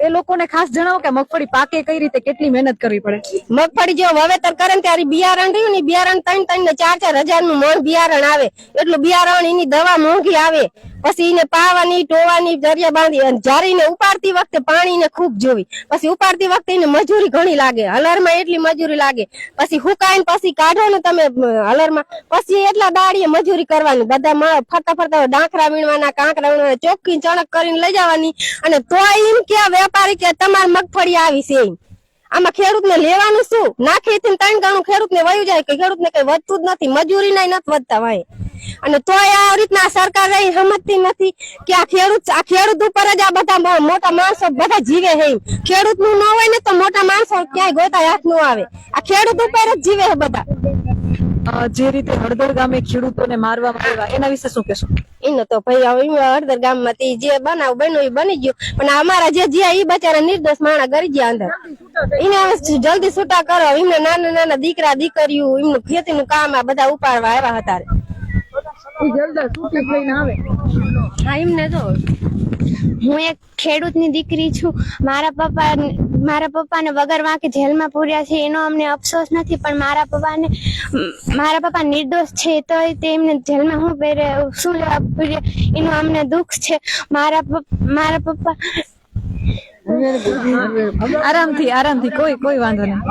એ લોકોને ખાસ જણાવો કે મગફળી પાકે કઈ રીતે, કેટલી મહેનત કરવી પડે. મગફળી જો વાવેતર કરે ને ત્યારે બિયારણ રહ્યું ને, બિયારણ 3-3 ને 4-4 હજાર નું મણ બિયારણ આવે, એટલું બિયારણ એની દવા મોંઘી આવે, પછી એને પાવાની ટોવાની જરિયા બાંધી, અને જયારે એને ઉપાડતી વખતે પાણી ને ખૂબ જોવી, પછી ઉપાડતી વખતે એને મજૂરી ઘણી લાગે, હલરમાં એટલી મજૂરી લાગે, પછી હુકાઈને પછી કાઢો ને તમે હલરમાં, પછી એટલા દાડીએ મજૂરી કરવાની, બધા ફરતા ફરતા ડાંખરા વીણવાના, કાંકરા વીણવાના, ચોખ્ખી ચણક કરીને લઈ જવાની, અને તો એમ કે વેપારી કે તમારી મગફળી આવી છે. આમાં ખેડૂત ને લેવાનું શું? નાખી 3 ગણું ખેડૂત ને વયું જાય, કે ખેડૂત ને કઈ વધતું જ નથી, મજૂરી ના નથી વધતા વાય. અને તોય આ રીતના સરકાર સમજતી નથી કે આ ખેડૂત ઉપર જ આ બધા મોટા માણસો બધા જીવે છે. ખેડૂત નું ન હોય ને તો મોટા માણસો ક્યાંય ગોતા હાથ નું આવે, આ ખેડૂત ઉપર જ જીવે છે બધા. જે રીતે હળદર ગામે ખેડૂતોને મારવામાં આવ્યા એના વિશે શું કહેશો? એનો તો ભાઈ હવે હળદર ગામ માંથી જે બનાવ બન્યો એ બની ગયો, પણ અમારા જે જ્યાં એ બચારા નિર્દોષ માણસ ગરી ગયા અંદર, એને જલ્દી છૂટા કરો. એમને નાના નાના દીકરા દીકરીઓ એમનું ખેતી નું કામ આ બધા ઉપાડવા આવ્યા હતા. હા, એમને જો હું એક ખેડૂતની દીકરી છું, મારા પપ્પાને વગર વાંકે જેલમાં પૂર્યા છે, એનો અમને અફસોસ નથી, પણ મારા પપ્પા નિર્દોષ છે તો તેમને જેલમાં શું લેવા પૂર્યા એનું અમને દુઃખ છે. મારા પપ્પા આરામથી કોઈ વાંધો નહીં.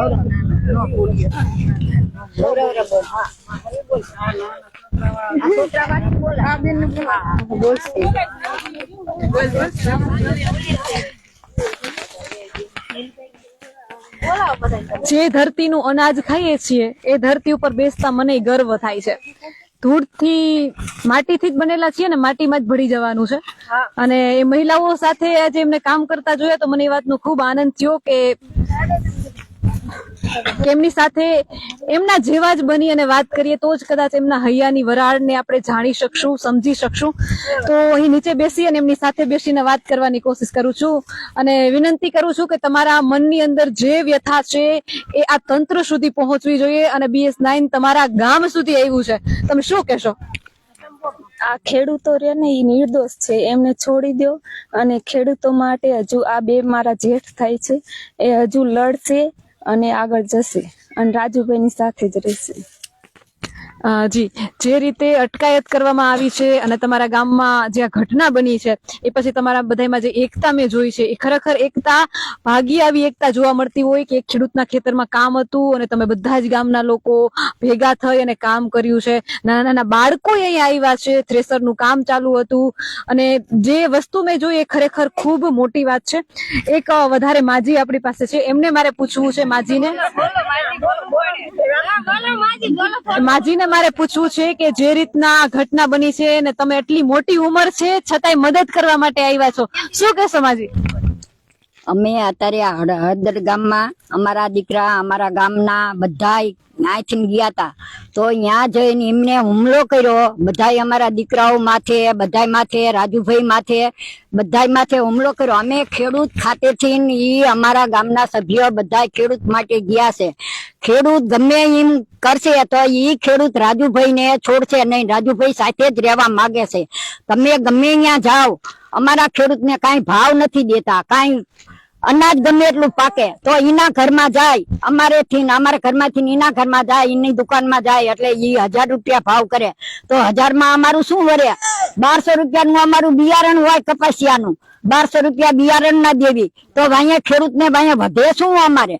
જે ધરતીનું અનાજ ખાઈએ છીએ એ ધરતી ઉપર બેસતા મને ગર્વ થાય છે. ધૂળથી માટીથી જ બનેલા છીએ ને, માટીમાં જ ભળી જવાનું છે. અને એ મહિલાઓ સાથે આજે એમને કામ કરતા જોયા તો મને એ વાતનો ખૂબ આનંદ થયો કે એમની સાથે એમના જેવા જ બની અને વાત કરીએ તો જ કદાચ એમના હૈયાની વરાળને આપણે જાણી શકશું, સમજી શકશું. તો અહીં નીચે બેસી અને એમની સાથે બેસીને વાત કરવાની કોશિશ કરું છું અને વિનંતી કરું છું કે તમારા મનની અંદર જે વ્યથા છે એ આ તંત્ર સુધી પહોંચવી જોઈએ, અને BS9 તમારા ગામ સુધી આવ્યું છે. તમે શું કહેશો? આ ખેડૂતો રે ને એ નિર્દોષ છે, એમને છોડી દો. અને ખેડૂતો માટે હજુ આ બે મારા જેઠ થાય છે એ હજુ લડશે અને આગળ જશે અને રાજુભાઈની સાથે જ રહેશે. જી, જે રીતે અટકાયત કરવામાં આવી છે અને તમારા ગામમાં જે આ ઘટના બની છે એ પછી તમારા બધામાં જે એકતા મેં જોઈ છે એ ખરેખર એકતા, ભાગી આવી એકતા જોવા મળતી હોય કે એક ખેડૂતના ખેતરમાં કામ હતું અને તમે બધા જ ગામના લોકો ભેગા થઈ અને કામ કર્યું છે. નાના નાના બાળકો અહીંયા આવ્યા છે, થ્રેસરનું કામ ચાલુ હતું, અને જે વસ્તુ મેં જોઈ એ ખરેખર ખૂબ મોટી વાત છે. એક વધારે માજી આપણી પાસે છે, એમને મારે પૂછવું છે, માજીને મારે પૂછવું છે કે જે રીતના ઘટના બની છે ને તમે એટલી મોટી ઉંમર છે છતાંય મદદ કરવા માટે આવ્યા છો, શું કહેશો માજી? અમે અત્યારે હળદર ગામમાં અમારા દીકરા અમારા ગામના બધા અહીંથી ગયા હતા, તો ત્યાં જઈને એમને હુમલો કર્યો. બધા અમારા દીકરાઓ માથે, બધા માથે, રાજુભાઈ માથે, બધા માથે હુમલો કર્યો. અમે ખેડૂત ખાતેથી ઈ અમારા ગામના સભ્યો બધા ખેડૂત માટે ગયા છે. ખેડૂત ગમે એમ કરશે તો ઈ ખેડૂત રાજુભાઈ ને છોડશે નહીં, રાજુભાઈ સાથે જ રહેવા માંગે છે. તમે ગમે ત્યાં જાઓ, અમારા ખેડૂતને કાંઈ ભાવ નથી દેતા, કાંઈ અનાજ ગમે એટલું પાકે તો એના ઘરમાં જાય, અમારા ઘરમાંથી એના ઘરમાં જાય, એની દુકાનમાં જાય, એટલે એ 1000 રૂપિયા ભાવ કરે તો 1000 માં અમારું શું વરે? 1200 રૂપિયાનું અમારું બિયારણ હોય કપાસિયાનું, 1200 રૂપિયા બિયારણ ના દેવી તો અહીંયા ખેડૂત ને વધે શું? અમારે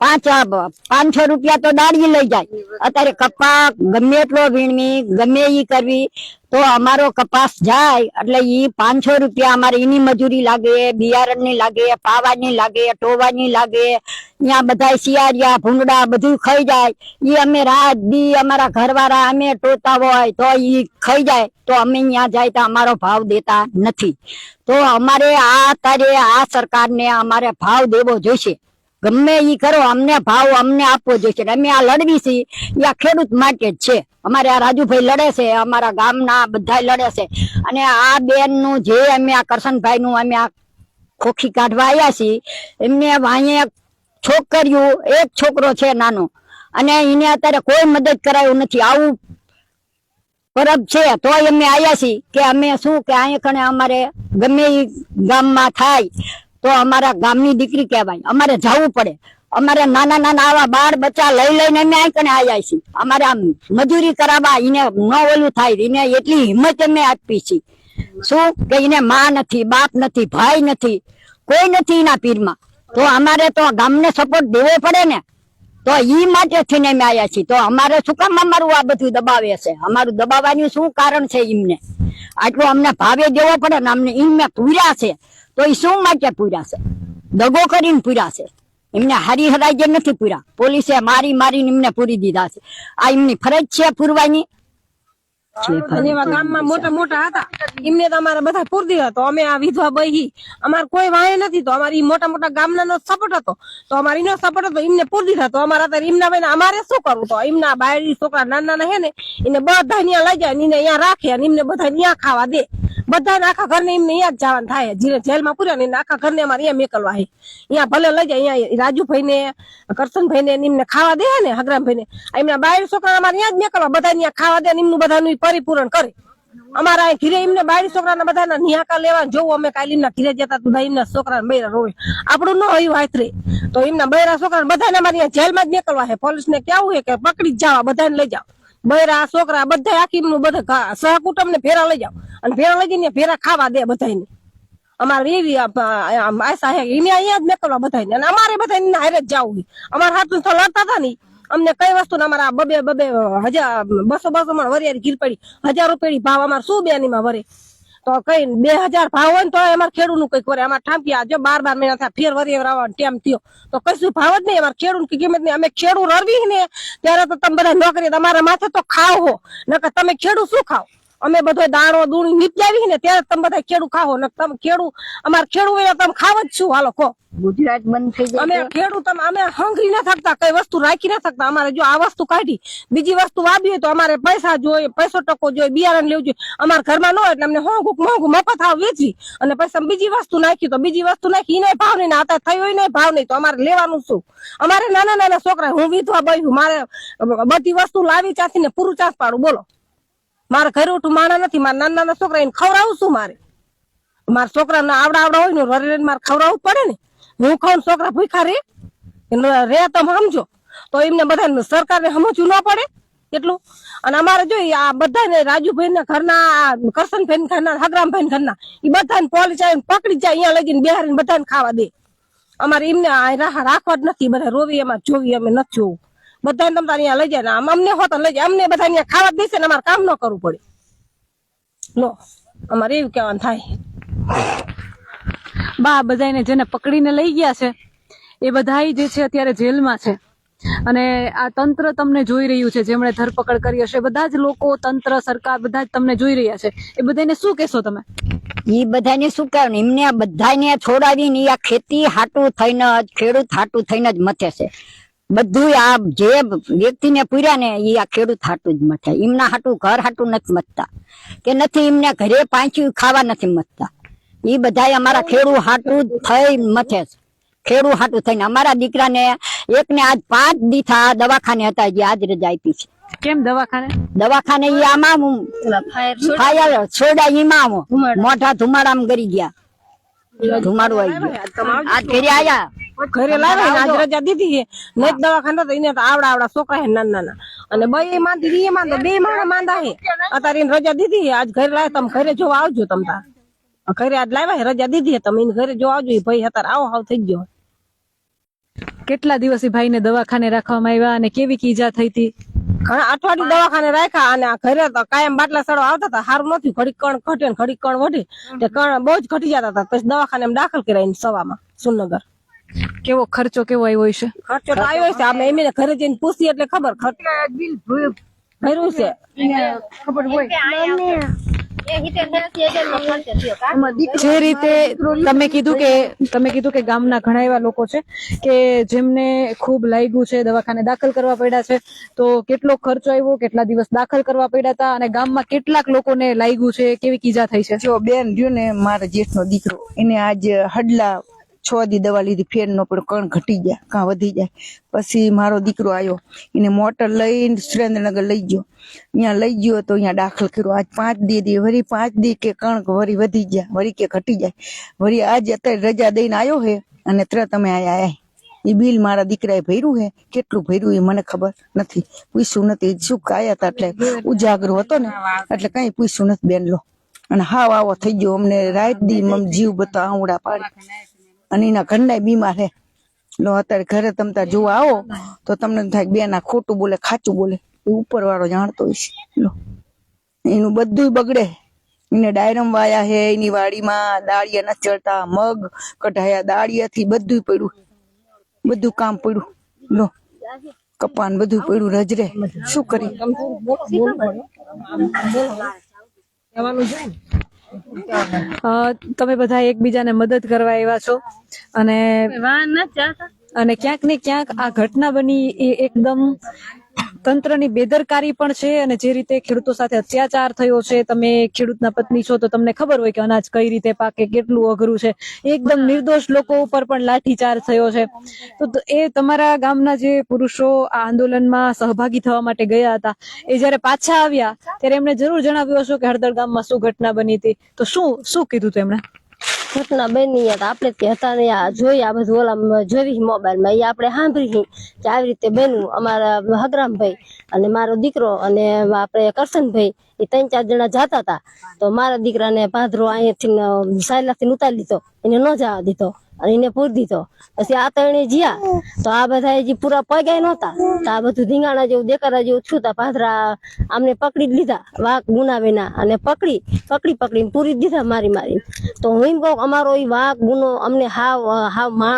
500 રૂપિયા તો દાડી લઈ જાય. અત્યારે કપા ગમે એટલો વીણવી ગમે ઈ કરવી તો અમારો કપાસ જાય એટલે ઈ 500 રૂપિયા અમારે એની મજૂરી લાગે, બિયારણની લાગે, પાવાની લાગે, ટોવાની લાગે. ત્યાં બધા શિયાળિયા ભૂંગળા બધું ખાઈ જાય. ઈ અમે રાત દી અમારા ઘરવાળા અમે ટોતા હોય તો ઈ ખાઈ જાય તો અમે ત્યાં જાય તો અમારો ભાવ દેતા નથી. તો અમારે અત્યારે આ સરકારને અમારે ભાવ દેવો જોઈશે. ગમે ઈ કરો અમને ભાવ અમને આપવો જોઈશે. અમે આ લડવી છીએ એ આ ખેડૂત માટે જ છે. અમારે આ રાજુભાઈ લડે છે, અમારા ગામના બધા લડે છે. અને આ બેન નું જે અમે આ કરશનભાઈ નું અમે આ ખોખી કાઢવા આવ્યા છીએ એમને વાંહે છોકરીઓ એક છોકરો છે નાનો અને એને અત્યારે કોઈ મદદ કરાયું નથી. આવું પરબ છે તો અમે આવ્યા છીએ કે અમે શું કે અહીંયા કણે અમારે ગમે ઈ ગામમાં થાય તો અમારા ગામની દીકરી કહેવાય. અમારે જવું પડે. અમારે નાના નાના આવા બાળ બચ્ચા લઈ લઈને અમે અહીં કણે આવ્યા છીએ. અમારે આમ મજૂરી કરાવવા એને ન ઓલું થાય એને એટલી હિંમત અમે આપી છીએ. શું કે એને માં નથી, બાપ નથી, ભાઈ નથી, કોઈ નથી એના પીરમાં. તો અમારે તો ગામને સપોર્ટ દેવો પડે ને. તો ઈ માટે થઈને અમે આવ્યા છીએ. તો અમારે શું કામ અમારું આ બધું દબાવે છે? અમારું દબાવવાનું શું કારણ છે? એમને આટલું અમને ભાવે દેવો પડે ને. અમને એમને પૂર્યા છે તો એ શું માટે પૂર્યા છે? દગો કરીને પૂર્યા છે. એમને હારી હરાઈ જે નથી પૂર્યા. પોલીસે મારી મારીને એમને પૂરી દીધા છે. આ એમની ફરજ છે પૂરવાની. ગામમાં મોટા મોટા હતા એમને તો અમારે બધા પૂરી દીધા. તો અમે આ વિધવા બહી અમારે કોઈ વાય નથી. તો અમારી મોટા મોટા ગામના નો સપોર્ટ હતો તો અમારે એનો સપોર્ટ હતો એમને પૂરી દીધા. તો અમારા અત્યારે એમના ભાઈ અમારે શું કરવું? તો એમના બાયડી છોકરા નાના નાના હે ને એને બધા ત્યાં લઈ જાય એને અહીંયા રાખે અને એમને બધા ત્યાં ખાવા દે. બધા આખા ઘરને એમને અહીંયા જ જવાનું થાય. જેલમાં પૂર્યા ને આખા ઘરને અમારે અહીંયા મેકલવા હે. અહીંયા ભલે લઈ જાય અહીંયા રાજુભાઈ ને કરશનભાઈ ને એમને ખાવા દે ને હગરામભાઈ ને એમના બાયડી છોકરા અમારે અહીંયા જ મેકલવા બધા ત્યાં ખાવા દે ને એમનું બધાનું પરિપૂરણ કરે. અમારા ઘીરે એમને બાયડી છોકરાના બધાના નિહાકા લેવા જોવું. અમે કાલે એમના ઘીરે જતા તો એમના છોકરા બૈરા રોવે. આપણું ન હોય વાતરે તો એમના બૈરા છોકરા બધાને અમારે અહીંયા જેલમાં જ મેકલવા હે. પોલીસ ને કેવું હે કે પકડી જ જવા બધાને લઈ જાવ. બૈરા છોકરા બધા આખી નું બધા સહકુટુંબ ને ફેરા લઈ જાવ અને ફેરા લઈ જઈને ફેરા ખાવા દે બધાને. અમારે એવી આશા હે એને અહીંયા જ મેકલવા બધાને. અને અમારે બધા હારે જ જવું. અમારા હાથ તો લડતા હતા ને અમને કઈ વસ્તુ ને અમારા બબે 200 માં વરિયારી ગીર પડી 1000 રૂપિયા ભાવ અમારે શું બેનીમાં વરે. તો કઈ 2000 ભાવ હોય ને તો અમારે ખેડૂત નું કઈક વરે. અમારે ઠાંપિયા જો 12 મહિના થયા ફેર વરિયાર ટેમ થયો તો કશું ભાવ જ નહીં. અમારે ખેડૂત ની કિંમત નહીં. અમે ખેડૂત રડવી ને ત્યારે તો તમે બધા નોકરી તમારા માથે તો ખાવ હો નકર તમે ખેડૂત શું ખાવ? અમે બધો દાણો દૂણી નીપજાવી ને ત્યારે તમે બધા ખેડૂત ખાવો ને તમે ખેડૂત અમારે ખેડૂત તમે ખાવ જ શું? હાલો કહો. ગુજરાત બંધ થઈ જાય. અમે ખેડૂત અમે હંગરી ના થકતા કઈ વસ્તુ રાખી ના થકતા. અમારે જો આ વસ્તુ કાઢી બીજી વસ્તુ વાવી હોય તો અમારે પૈસા જોઈએ, પૈસો ટકો જોઈએ, બિયારણ લેવું જોઈએ. અમારા ઘરમાં ન હોય એટલે અમને મોંઘું મફત આવ વેચી અને પૈસા બીજી વસ્તુ નાખી તો બીજી વસ્તુ નાખી એને ભાવ નહીં આતા થઈ હોય ને ભાવ નહીં તો અમારે લેવાનું શું? અમારે નાના નાના છોકરા હું વિધવા બહુ મારે બધી વસ્તુ લાવી ચાથી ને પૂરું ચાસ પાડું. બોલો મારે ઘરે ઉઠું માણા નથી. મારા નાના નાના છોકરા એને ખવડાવું શું? મારા છોકરા આવડા હોય ને મારે ખવડાવવું જ પડે ને. હું ખાઉં છોકરા ભૂખા રે તમે સમજો તો એમને બધા સરકારને સમજવું ન પડે એટલું. અને અમારે જોઈએ આ બધા રાજુભાઈ ના ઘરના કરશનભાઈ ઘરના હગરામભાઈ ઘરના એ બધાને પોલીસ આવીને પકડી જાય અહીંયા લઈ જઈને બિહારીને બધાને ખાવા દે. અમારે એમને રાખવા જ નથી. બધા રોવી એમાં જોવી અમે નથી જોવું. બધાને તમે અહીંયા લઈ જાય ને અમને હોત લઈ જાય અમને બધા અહીંયા ખાવા દેશે ને અમારે કામ ન કરવું પડે. લો અમારે એવું કહેવાનું થાય. બા બધાને જેને પકડીને લઈ ગયા છે એ બધા જે છે અત્યારે જેલમાં છે અને આ તંત્ર તમને જોઈ રહ્યું છે. જેમણે ધરપકડ કરી હશે બધા જ લોકો, તંત્ર, સરકાર બધા જ તમને જોઈ રહ્યા છે. એ બધાને શું કહેશો તમે? ઈ બધાને શું કહેવું? એમને બધાને છોડાવીને આ ખેતી હાટું થઈને જ ખેડૂત હાટું થઈને જ મથે છે. બધું આ જે વ્યક્તિને પૂર્યા ને એ આ ખેડૂત હાટું જ મથે. એમના હાટું ઘર હાટું નથી મથતા કે નથી એમને ઘરે પાંચ્યું ખાવા નથી મથતા. એ બધા અમારા ખેડૂત હાટું થઈ મથે છે. ખેડૂત હાટું થઈને અમારા દીકરાને એકને આજ 5 દીથા દવાખાને હતા જે આજ રજા આપી છે. કેમ દવાખાને? દવાખાને ઈ આમાં ફાયર છોડા એમાં મોઢા ધુમાડામાં ગરી ગયા. ધુમાડું આવી ગયું. આજ ઘરે આયા ઘરે લાવે આજ રજા દીધી છે. નહીં દવાખાના તો એને તો આવડા છોકરા હે નાના નાના અને બે માંદી એ માંદો 2 માણા માંદા હે. અત્યારે એને રજા દીધી છે. આજ ઘરે લાવે તમે ઘરે જોવા આવજો. તમ તાર ઘરે આજ લાવ્યા રજા દીધી તમે ઘરે જોવા આવજો. ભાઈ અત્યારે આવો હાવ થઈ ગયો. કેટલા દિવસ એ ભાઈને દવાખાને રાખવામાં આવ્યા અને કેવી ઈજા થઈ હતી? ઘણા અઠવાડિયું દવાખાને રાખ્યા અને આ ઘરે તો કાયમ બાટલા સડો આવતા હતા. સારું નથી, ઘડીક કણ ઘટે ને ઘડીક કણ વઢે, તે કણ બહુ જ ઘટી જતા હતા. પછી દવાખાને દાખલ કર્યા સવામાં સુરનગર. કેવો ખર્ચો કેવો આવ્યો છે? ખર્ચો તો આવ્યો છે, અમે એમને ઘરે જઈને પૂછીએ એટલે ખબર. ખર્ચ ભર્યું છે ખબર હોય. જે રીતે તમે કીધું કે ગામના ઘણા એવા લોકો છે કે જેમને ખૂબ લાગ્યું છે, દવાખાને દાખલ કરવા પડ્યા છે, તો કેટલો ખર્ચો આવ્યો, કેટલા દિવસ દાખલ કરવા પડ્યા હતા અને ગામમાં કેટલાક લોકોને લાગ્યું છે, કેવી ઈજા થઈ છે? જો બેન રહ્યો ને મારા જેઠનો દીકરો, એને આજ હડલા 6 દી દવા લીધી, ફેર નો પડ્યો, કણ ઘટી જાય કાં વધી જાય. પછી મારો દીકરો આવ્યો, એને મોટર લઈને સુરેન્દ્રનગર લઈ ગયો. અહીંયા લઈ ગયો તો અહીંયા દાખલ કર્યો. આજ 5 દી વરી 5 દી કે કણ વરી વધી ગયા, વરી કે ઘટી જાય, વરી આજ અત્યારે રજા દઈને આવ્યો હે અને તરત અમે આયા. એ બિલ મારા દીકરાએ ભર્યું હે, કેટલું ભર્યું એ મને ખબર નથી, પૂછ્યું નથી. શું આયા હતા એટલે ઉજાગરો હતો ને એટલે કઈ પૂછ્યું નથી બેન લો. અને હાવ આવો થઈ ગયો, અમને રાત દી જીવ બતા આવડા પાડી. અને એના ઘરના બીમાર હે લો. અત્યારે ઘરે તમે તાર જોવા આવો તો તમને થાય બેન આ ખોટું બોલે ખાચું બોલે, એ ઉપર વાળો જાણતો હોય છે લો. એનું બધું બગડે. એને ડાયરમ વાયા હે, એની વાડીમાં દાળિયા નથી ચડતા, મગ કઢાયા દાળિયાથી બધું પડ્યું, બધું કામ પડ્યું લો. કપાન બધું પડ્યું રજરે. શું કરી? તમે બધા એકબીજાને મદદ કરવા આવ્યા છો અને ક્યાંક ને ક્યાંક આ ઘટના બની એ એકદમ તંત્રની બેદરકારી પણ છે. અને જે રીતે ખેડૂતો સાથે અત્યાચાર થયો છે, તમે ખેડૂતના પત્ની છો તો તમને ખબર હોય કે અનાજ કઈ રીતે પાકે, કેટલું અઘરું છે. એકદમ નિર્દોષ લોકો ઉપર પણ લાઠીચાર્જ થયો છે. તો એ તમારા ગામના જે પુરુષો આ આંદોલનમાં સહભાગી થવા માટે ગયા હતા, એ જયારે પાછા આવ્યા ત્યારે એમણે જરૂર જણાવ્યું હશે કે હળદર ગામમાં શું ઘટના બની હતી, તો શું કીધું હતું એમણે? ઘટના બની આપણે ત્યાં હતા ને જોઈ, આ બધું ઓલા જોઈ મોબાઈલમાં, એ આપણે સાંભળી કે આવી રીતે બન્યું. અમારા હગરામભાઈ અને મારો દીકરો અને આપણે કરશનભાઈ એ 3-4 જણા જતા હતા. તો મારા દીકરાને પાધરો અહીંયાથી સાયલાથી ઉતારી લીધો, એને ન જવા દીધો અને એને પૂરી દીધો. પછી આ ત્રણે જ્યાં તો આ બધા હજી પૂરા પગ્યા નહોતા, તો આ બધું ધીંગાણા જેવું દેકારા જેવું થયું. તા પાધરા આમને પકડી જ લીધા, વાઘ ગુનાવેના, અને પકડીને પૂરી દીધા મારી. તો હું એમ કહું અમારો એ વાઘ ગુનો અમને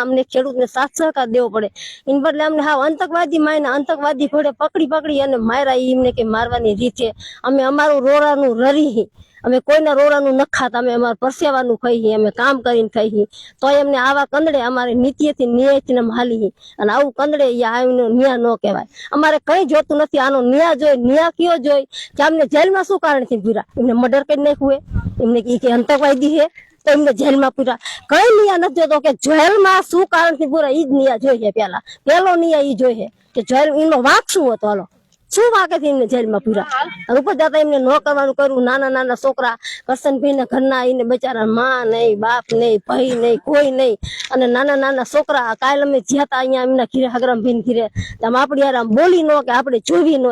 અમને ખેડૂતને સાથ સહકાર દેવો પડે. એને બદલે અમને આતંકવાદી આતંકવાદી ઘોડે પકડી અને માર્યા. એમને કે મારવાની રીત છે. અમે અમારું રોડાનું રરી, અમે કોઈના રોડાનું ન ખાતા, અમે અમારું પરસેવાનું ખાઈ, અમે કામ કરીને ખાઈ. તો એમને આવા કંદડે અમારે નીતિથી ન્યાયથી હાલી, અને આવું કંદડે આવીને ન્યા ન કહેવાય. અમારે કઈ જોતું નથી, આનો ન્યા જોઈ. ન્યા કયો જોઈ કે અમને જેલમાં શું કારણથી પૂરા? એમને મર્ડર કરી નાખ્યું, એમને કે આતંકવાદી છે તો એમને જેલમાં પૂરા. કઈ ન્યા નથી જોતો કે જેલમાં શું કારણથી પૂરા, ઈ જ ન્યા જોઈએ. પેલો ન્યા ઈ જોઈએ કે જેલ એનો વાંક શું હતો, હાલો શું વાગે એમને જેલમાં પૂરા. ઉપર જતા એમને ન કરવાનું કર્યું. નાના છોકરા કરશનભાઈ ના ઘરના એને બચારા માં નહીં, બાપ નહીં, ભાઈ નહીં, કોઈ નહીં. અને નાના છોકરા કાલ અમે જ્યાં હતા અહીંયા એમના ઘીરે હગરામભાઈ ઘીરે, તમે આપડી યાર બોલી ન કે આપણે જોવી ન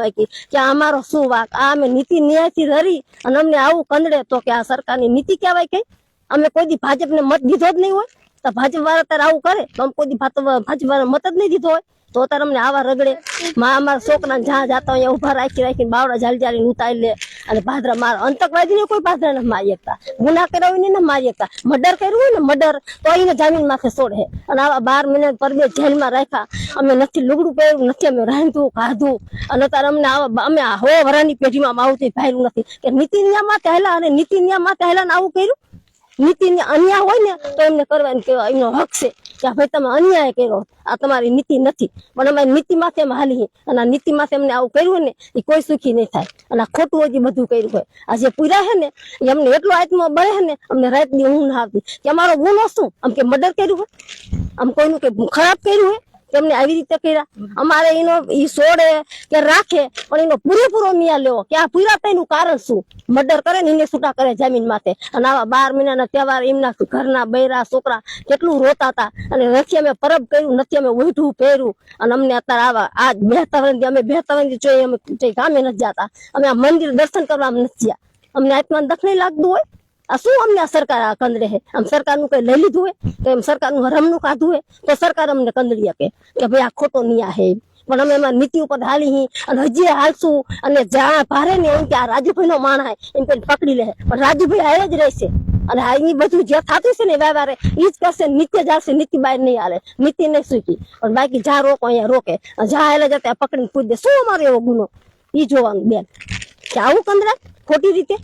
કે અમારો શું વાક. આ અમે નીતિ ન્યાયથી રરી અને અમને આવું કંદડે તો કે આ સરકારની નીતિ કહેવાય કઈ? અમે કોઈ દી ભાજપને મત દીધો જ નહીં હોય તો ભાજપ વાળા તારે આવું કરે તો અમે કોઈ દી ભાજપ વાળા મત જ નહીં દીધો હોય તો તારે અમને આવા રગડે. અમારા છોકરાને જ્યાં જતા અહીંયા ઉભા રાખીને બાવડા જાળીને ઉતારી લે. અને ભાદરા માર આતંકવાદી ને કોઈ ભાદરા નથી મારી શકતા, ગુના કર્યા હોય ને મારી શકતા. મર્ડર કર્યું હોય ને મર્ડર તો એને જામીન માથે છોડે. અને આવા 12 મહિના પરદેશ જેલમાં રાખ્યા. અમે નથી લુગડું પહેર્યું, નથી અમે રાંધવું ખાધું. અને તારે અમને આવા અમે હો વરાની પેઢીમાં આવતી ભાઈરું નથી કે નીતિ નિયમ માં કહેલા અને નીતિ નિયમ માં કહેલા ને આવું કર્યું. નીતિ અન્યાય હોય ને તો એમને કરવાની કેવા એનો હક છે કે ભાઈ તમે અન્યાય કર્યો, આ તમારી નીતિ નથી. પણ અમારી નીતિ માથે અમે હાલી અને આ નીતિ માથે અમને આવું કર્યું ને એ કોઈ સુખી નહીં થાય. અને આ ખોટું હજી બધું કર્યું હોય. આ જે પૂરા છે ને એ અમને એટલો આત્મા બળે છે ને અમને રાતની ઊંઘ ના આવતી કે અમારો ગુનો શું, આમ કે મર્ડર કર્યું હોય, આમ કોઈનું કે ખરાબ કર્યું હોય તેમને આવી રીતે કર્યા. અમારે એનો ઈ છોડે કે રાખે પણ એનો પૂરેપૂરો ન્યાય લેવો કે આ પૂરા થઈનું કારણ શું. મર્ડર કરે ને એને છૂટા કરે જમીન માથે. અને આવા 12 મહિનાના તહેવાર એમના ઘરના બૈરા છોકરા કેટલું રોતા હતા. અને નથી અમે પરબ કર્યું, નથી અમે ઉઠું પહેર્યું. અને અમને અત્યારે આવા આજ 72 વર્ષથી અમે 72 વર્ષથી જોઈએ અમે ગામે નથી જતા, અમે આ મંદિર દર્શન કરવા નથી ગયા. અમને આત્માને દખ નહીં લાગતું હોય. આ શું અમને આ સરકાર આ કંદડે છે? આમ સરકારનું કઈ લઈ લીધું હોય તો એમ સરકારનું હરમનું કાઢવું હોય તો સરકાર અમને કંદડી આપે કે ભાઈ આ ખોટો નિયા છે. પણ અમે એમાં નીતિ ઉપર હાલી અને હજી હાલશું અને જ્યાં ભારે ને એમ કે આ રાજુભાઈ નો માણા એમ કરીને પકડી લે, પણ રાજુભાઈ હારે જ રહેશે અને આ બધું જે થતું છે ને વ્યવહારે ઈ જ કરશે. નિત્ય ચાલશે, નીતિ બહાર નહીં હાલે, નીતિ નહીં સૂકી, પણ બાકી જ્યાં રોકો અહીંયા રોકે, જ્યાં હાલે જતા પકડીને પૂછ દે. શું અમારો એવો ગુનો ઈ જોવાનું બેન કે આવું કંદરા ખોટી રીતે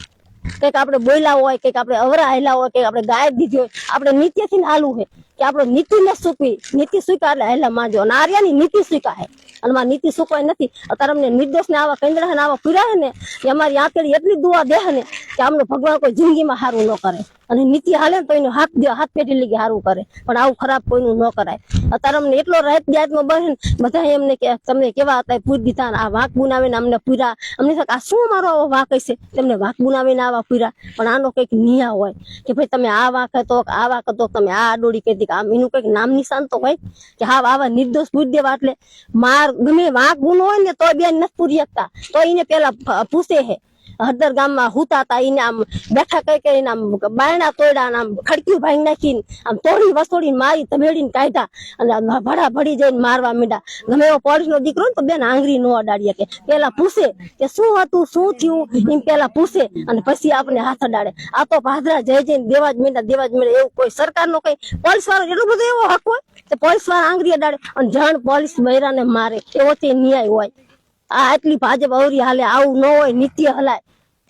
કઈક આપણે બોલ્યા હોય, કઈક આપણે અવરા હેલા હોય, કઈક આપણે ગાય દીધી હોય, આપણે નીતિથી હાલવું હોય કે આપણે નીતિ ને સૂકવી, નીતિ સ્વીકાર એટલે હેલા માંજો અને આર્યાની નીતિ સ્વીકાર અને મારી નીતિ સુકવાય નથી. અત્યારે અમને નિર્દોષ ને આવા કેન્દ્ર ને આવા પૂરા ને કે અમારી આંતળી એટલી દુઆ દે ને કે અમને ભગવાન કોઈ જિંદગીમાં સારું ન કરે અને નીતિ હાલે ને તો એનો હાથ પેટી લઈ સારું કરે, પણ આવું ખરાબ કોઈનું ન કરાય. અત્યારે અમને એટલો રાત જાતમાં બને બધા એમને કે તમને કેવા હતા પૂરી દીધા, આ વાંક બનાવીને અમને પૂરા. અમને આ શું અમારો આવો વાંક હશે તેમને વાંક બનાવીને આવા પૂરા, પણ આનો કઈક નિયા હોય કે ભાઈ તમે આ વાંક હતો, આ વાંક હતો, તમે આ આડોડી કહી હતી, આમ એનું કઈક નામ નિશાન તો હોય કે હા આવા નિર્દોષ પૂરી દેવા. એટલે માર ગમે વાંક ગુનો હોય ને તો બેન નથી પૂરી શકતા, તો એને પેલા પૂછે હે. હળદર ગામમાં હુતા હતા, એને આમ બેઠા કઈ કરીને આમ બાયણા તોડ્યા, આમ ખડકી ભાઈ નાખીને આમ તોડી વસોડીને મારી તમેડીને કાઢ્યા અને ભડા ભડી જઈને મારવા માંડ્યા. ગમે એવો પોલીસ નો દીકરો ને તો બેન આંગળી નો અડાડીએ કે પેલા પૂછે કે શું હતું શું થયું એમ પેલા પૂછે અને પછી આપણે હાથ અડાડે. આ તો ભાદરા જઈ જઈને દેવા જ માંડ્યા. એવું કોઈ સરકાર નો કઈ પોલીસ વાળો એટલો બધો એવો હક હોય તો પોલીસ વાળા આંગળી અડાડે અને જણ પોલીસ બૈરાને મારે, એવો તે ન્યાય હોય? આ આટલી ભાજપ અવરી હાલે આવું ન હોય, નીતિ હલાય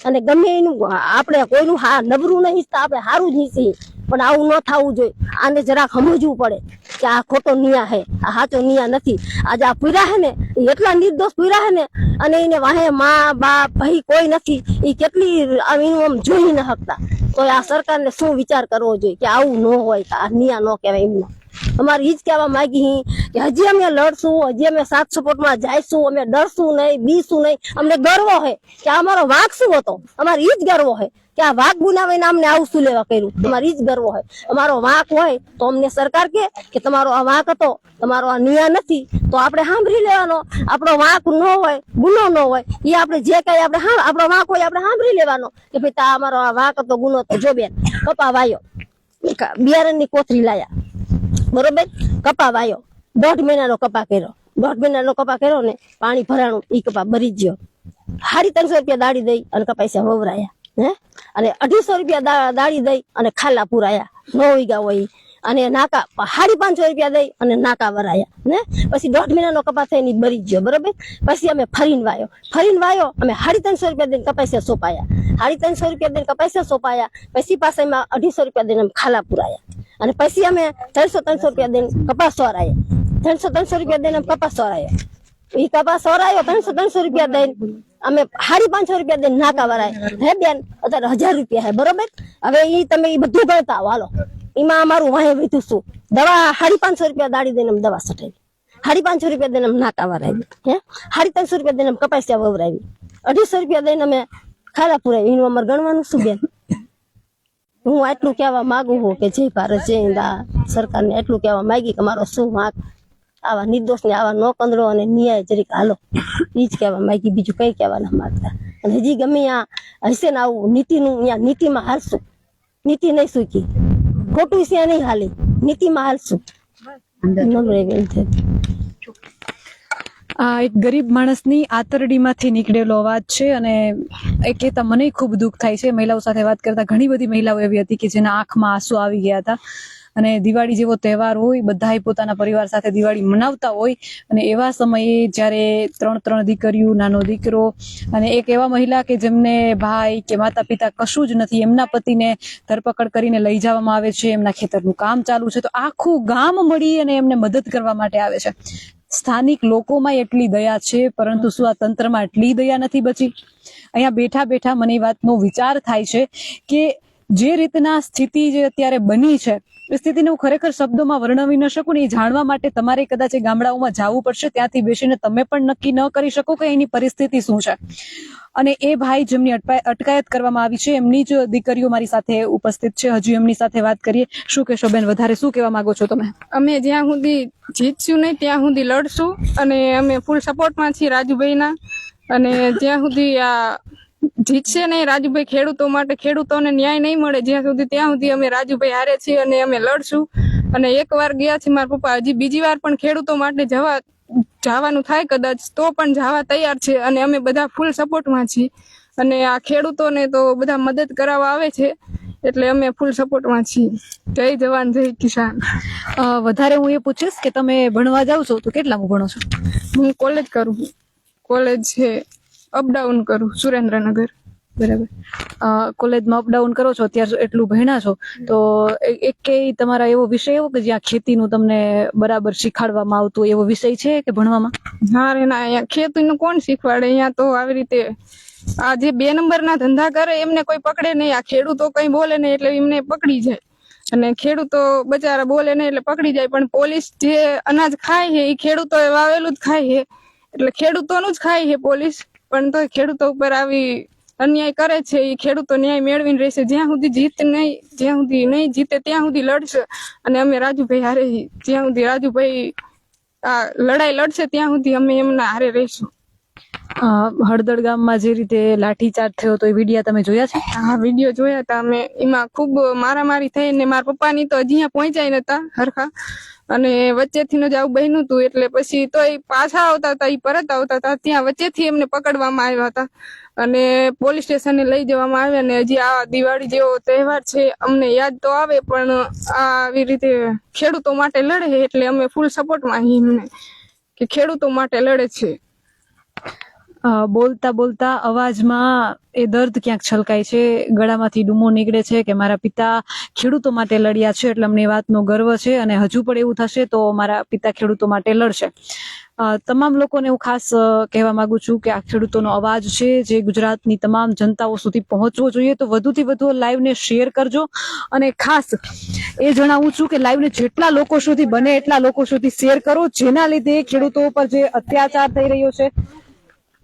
અને ગમે એનું આપણે કોઈનું નબરું નહીં ઈચ્છતા, આપણે સારું જ ઈચ્છીએ, પણ આવું ન થવું જોઈએ. આને જરાક સમજવું પડે કે આ ખોટો નિયા હે, આ સાચો નિયા નથી. આજે આ પૂરા હે ને એટલા નિર્દોષ પૂરા હે ને અને એને વાહે મા બાપ ભાઈ કોઈ નથી, એ કેટલી એનું આમ જોઈ ન શકતા. તો આ સરકારને શું વિચાર કરવો જોઈએ કે આવું ન હોય, કે આ નિયા ન કહેવાય. એમનો અમારે ઈ જ કહેવા માંગી કે હજી અમે લડશું, હજી અમે સાથ સપોર્ટમાં જઈશું, અમે ડરશું નહીં, બીશું નહીં. અમને ગર્વ હે કે અમારો વાંક શું હતો, અમારે ઈ જ ગર્વ હે કે આ વાંક બનાવીને અમને આવું શું લેવા કર્યું. અમારે ઈ જ ગર્વ હોય. અમારો વાંક હોય તો અમને સરકાર કે તમારો આ વાંક હતો, તમારો આ નિયા નથી, તો આપણે સાંભળી લેવાનો. આપણો વાંક ન હોય, ગુનો ન હોય, એ આપણે જે કઈ આપણે આપણો વાંક હોય આપણે સાંભળી લેવાનો કે ભાઈ તા અમારો આ વાંક હતો, ગુનો હતો. જો બેન કપા વાયો, બિયારણની કોથરી લાયા, બરોબર, કપા વાયો, 1.5 મહિનાનો કપા કર્યો, 1.5 મહિનાનો કપા કર્યો ને પાણી ભરાણું, ઈ કપા બરી ગયો. 350 રૂપિયા દાડી દઈ અને કપાસ્યા વવરાયા હે, અને 250 રૂપિયા દાડી દઈ અને ખાલા પુરાયા 9 વીઘા હોય, અને નાકા 550 રૂપિયા દઈ અને નાકા વરાયા ને. પછી 1.5 મહિનાનો કપા થઈને બરી ગયો, બરોબર. પછી અમે ફરીને વાયો અમે 350 રૂપિયા દઈને કપાસ્યા સોંપાયા, 350 રૂપિયા દઈને કપાસ્યા સોંપાયા. પછી પાછા એમાં 250 રૂપિયા દઈને ખાલા પુરાયા અને પછી અમે 300 રૂપિયા દઈને કપાસ સોરાયા, 300 રૂપિયા દઈને કપાસ સોરાયો. એ કપાસ સોરાયો 300 રૂપિયા દઈને અમે 550 રૂપિયા દઈને નાકા વરાય હે બેન. અત્યારે 1000 રૂપિયા હે, બરોબર. હવે ઈ તમે ઈ બધું ગણતા હાલો, એમાં અમારું વાહે વીતું શું? દવા 550 રૂપિયા દાડી દઈને અમે દવા સટાવી, 550 રૂપિયા દઈને અમે નાકા વરાવી હે, 350 રૂપિયા દઈને અમે કપાસિયા વવરાવી, 250 રૂપિયા દઈને અમે ખાલા પુરાવી. એનું અમારે ગણવાનું શું બેન? હું આટલું કહેવા માંગુ છું કે જય ભારત જય હિન્દ. સરકારને એટલું કહેવા માંગી કે મારો શું વાંક, આવા નિર્દોષ ને આવા નો કંદરો અને ન્યાય જરીક હાલો, એ જ કહેવા માંગી, બીજું કઈ કહેવા ના માંગતા. અને હજી ગમે આ હશે ને આવું નીતિનું, અહીંયા નીતિમાં હાલશું, નીતિ નહીં સૂકી, ખોટું છે નહીં હાલી, નીતિમાં હાલશું. આ એક ગરીબ માણસની આતરડીમાંથી નીકળેલો અવાજ છે અને એ કહેતા મને ખૂબ દુઃખ થાય છે. મહિલાઓ સાથે વાત કરતા ઘણી બધી મહિલાઓ એવી હતી કે જેના આંખમાં આંસુ આવી ગયા હતા. અને દિવાળી જેવો તહેવાર હોય, બધાય પોતાના પરિવાર સાથે દિવાળી મનાવતા હોય, અને એવા સમયે જ્યારે 3 દીકરીઓ, નાનો દીકરો અને એક એવા મહિલા કે જેમને ભાઈ કે માતા પિતા કશું જ નથી, એમના પતિને ધરપકડ કરીને લઈ જવામાં આવે છે, એમના ખેતરનું કામ ચાલુ છે, તો આખું ગામ મળી અને એમને મદદ કરવા માટે આવે છે. સ્થાનિક લોકોમાં એટલી દયા છે, પરંતુ શું આ તંત્રમાં એટલી દયા નથી બચી? અહીંયા બેઠા બેઠા મને એ વાતનો વિચાર થાય છે કે જે રીતના સ્થિતિ જે અત્યારે બની છે, એ સ્થિતિને હું ખરેખર શબ્દોમાં વર્ણવી ન શકું ને. એ જાણવા માટે તમારે કદાચ એ ગામડાઓમાં જવું પડશે, ત્યાંથી બેસીને તમે પણ નક્કી ન કરી શકો કે એની પરિસ્થિતિ શું છે. અને એ ભાઈ જેમની અટકાયત કરવામાં આવી છે, એમની જ દીકરીઓ મારી સાથે ઉપસ્થિત છે. હજુ એમની સાથે વાત કરીએ. શું કહેશો બેન, વધારે શું કહેવા માંગો છો તમે? અમે જ્યાં સુધી જીતશું નહીં ત્યાં સુધી લડશું અને અમે ફૂલ સપોર્ટમાં છીએ રાજુભાઈના. અને જ્યાં સુધી આ જીતશે નહીં રાજુભાઈ ખેડૂતો માટે. ખેડૂતોને ન્યાય નહીં મળે જ્યાં સુધી ત્યાં સુધી અમે રાજુભાઈ હારે છીએ અને અમે લડશું. અને એકવાર ગયા છે મારા પપ્પા, હજી બીજી વાર પણ ખેડૂતો માટે જવાનું થાય કદાચ તો પણ જવા તૈયાર છે. અને અમે બધા ફૂલ સપોર્ટમાં છીએ. અને આ ખેડૂતોને તો બધા મદદ કરાવવા આવે છે એટલે અમે ફૂલ સપોર્ટમાં છીએ. જય જવાન જય કિસાન. વધારે હું એ પૂછીશ કે તમે ભણવા જાવ છો તો કેટલામું ભણો છો? હું કોલેજ કરું છું. કોલેજ છે અપડાઉન કરું સુરેન્દ્રનગર. બરાબર. કોલેજમાં અપડાઉન કરો છો, અત્યારે એટલું ભણ્યા છો તો એક તમારા એવો વિષય એવો કે જ્યાં ખેતીનું તમને બરાબર શીખવાડવામાં આવતું એવો વિષય છે કે ભણવામાં? હા રે ના, અહીંયા ખેતીનું કોણ શીખવાડે? અહીંયા તો આવી રીતે આ જે 2 નંબરના ધંધા કરે એમને કોઈ પકડે નહીં. આ ખેડૂતો કઈ બોલે નહીં એટલે એમને પકડી જાય. અને ખેડૂતો બચારા બોલે નહીં એટલે પકડી જાય. પણ પોલીસ જે અનાજ ખાય છે એ ખેડૂતો વાવેલું જ ખાય છે એટલે ખેડૂતોનું જ ખાય છે પોલીસ. પણ તો ખેડૂતો ઉપર આવી અન્યાય કરે છે. એ ખેડૂતો ન્યાય મેળવીને રહેશે જ્યાં સુધી જ્યાં સુધી નહીં જીતે ત્યાં સુધી લડશે. અને અમે રાજુભાઈ હારે જ્યાં સુધી રાજુભાઈ આ લડાઈ લડશે ત્યાં સુધી અમે એમના હારે રહીશું. હળદર ગામમાં જે રીતે લાઠીચાર્જ થયો તો એ વિડીયો તમે જોયા છે? હા, વિડીયો જોયા હતા અમે. એમાં ખૂબ મારામારી થઈ ને મારા પપ્પાની તો હજી અહીંયા પહોંચાઈ નતા હરખા. અને વચ્ચેથી જ આવું બન્યું હતું એટલે પછી તો એ પાછા આવતા હતા, એ પરત આવતા હતા ત્યાં વચ્ચેથી એમને પકડવામાં આવ્યા હતા અને પોલીસ સ્ટેશને લઈ જવામાં આવ્યા. અને હજી આ દિવાળી જેવો તહેવાર છે અમને યાદ તો આવે પણ આવી રીતે ખેડૂતો માટે લડે એટલે અમે ફૂલ સપોર્ટમાં એમને કે ખેડૂતો માટે લડે છે. બોલતા બોલતા અવાજમાં એ દર્દ ક્યાંક છલકાય છે, ગળામાંથી ડૂમો નીકળે છે કે મારા પિતા ખેડૂતો માટે લડ્યા છે એટલે અમને એ વાતનો ગર્વ છે અને હજુ પણ એવું થશે તો મારા પિતા ખેડૂતો માટે લડશે. તમામ લોકોને હું ખાસ કહેવા માંગુ છું કે આ ખેડૂતોનો અવાજ છે જે ગુજરાતની તમામ જનતાઓ સુધી પહોંચવો જોઈએ. તો વધુથી વધુ લાઈવને શેર કરજો અને ખાસ એ જણાવું છું કે લાઈવને જેટલા લોકો સુધી બને એટલા લોકો સુધી શેર કરો, જેના લીધે ખેડૂતો ઉપર જે અત્યાચાર થઈ રહ્યો છે,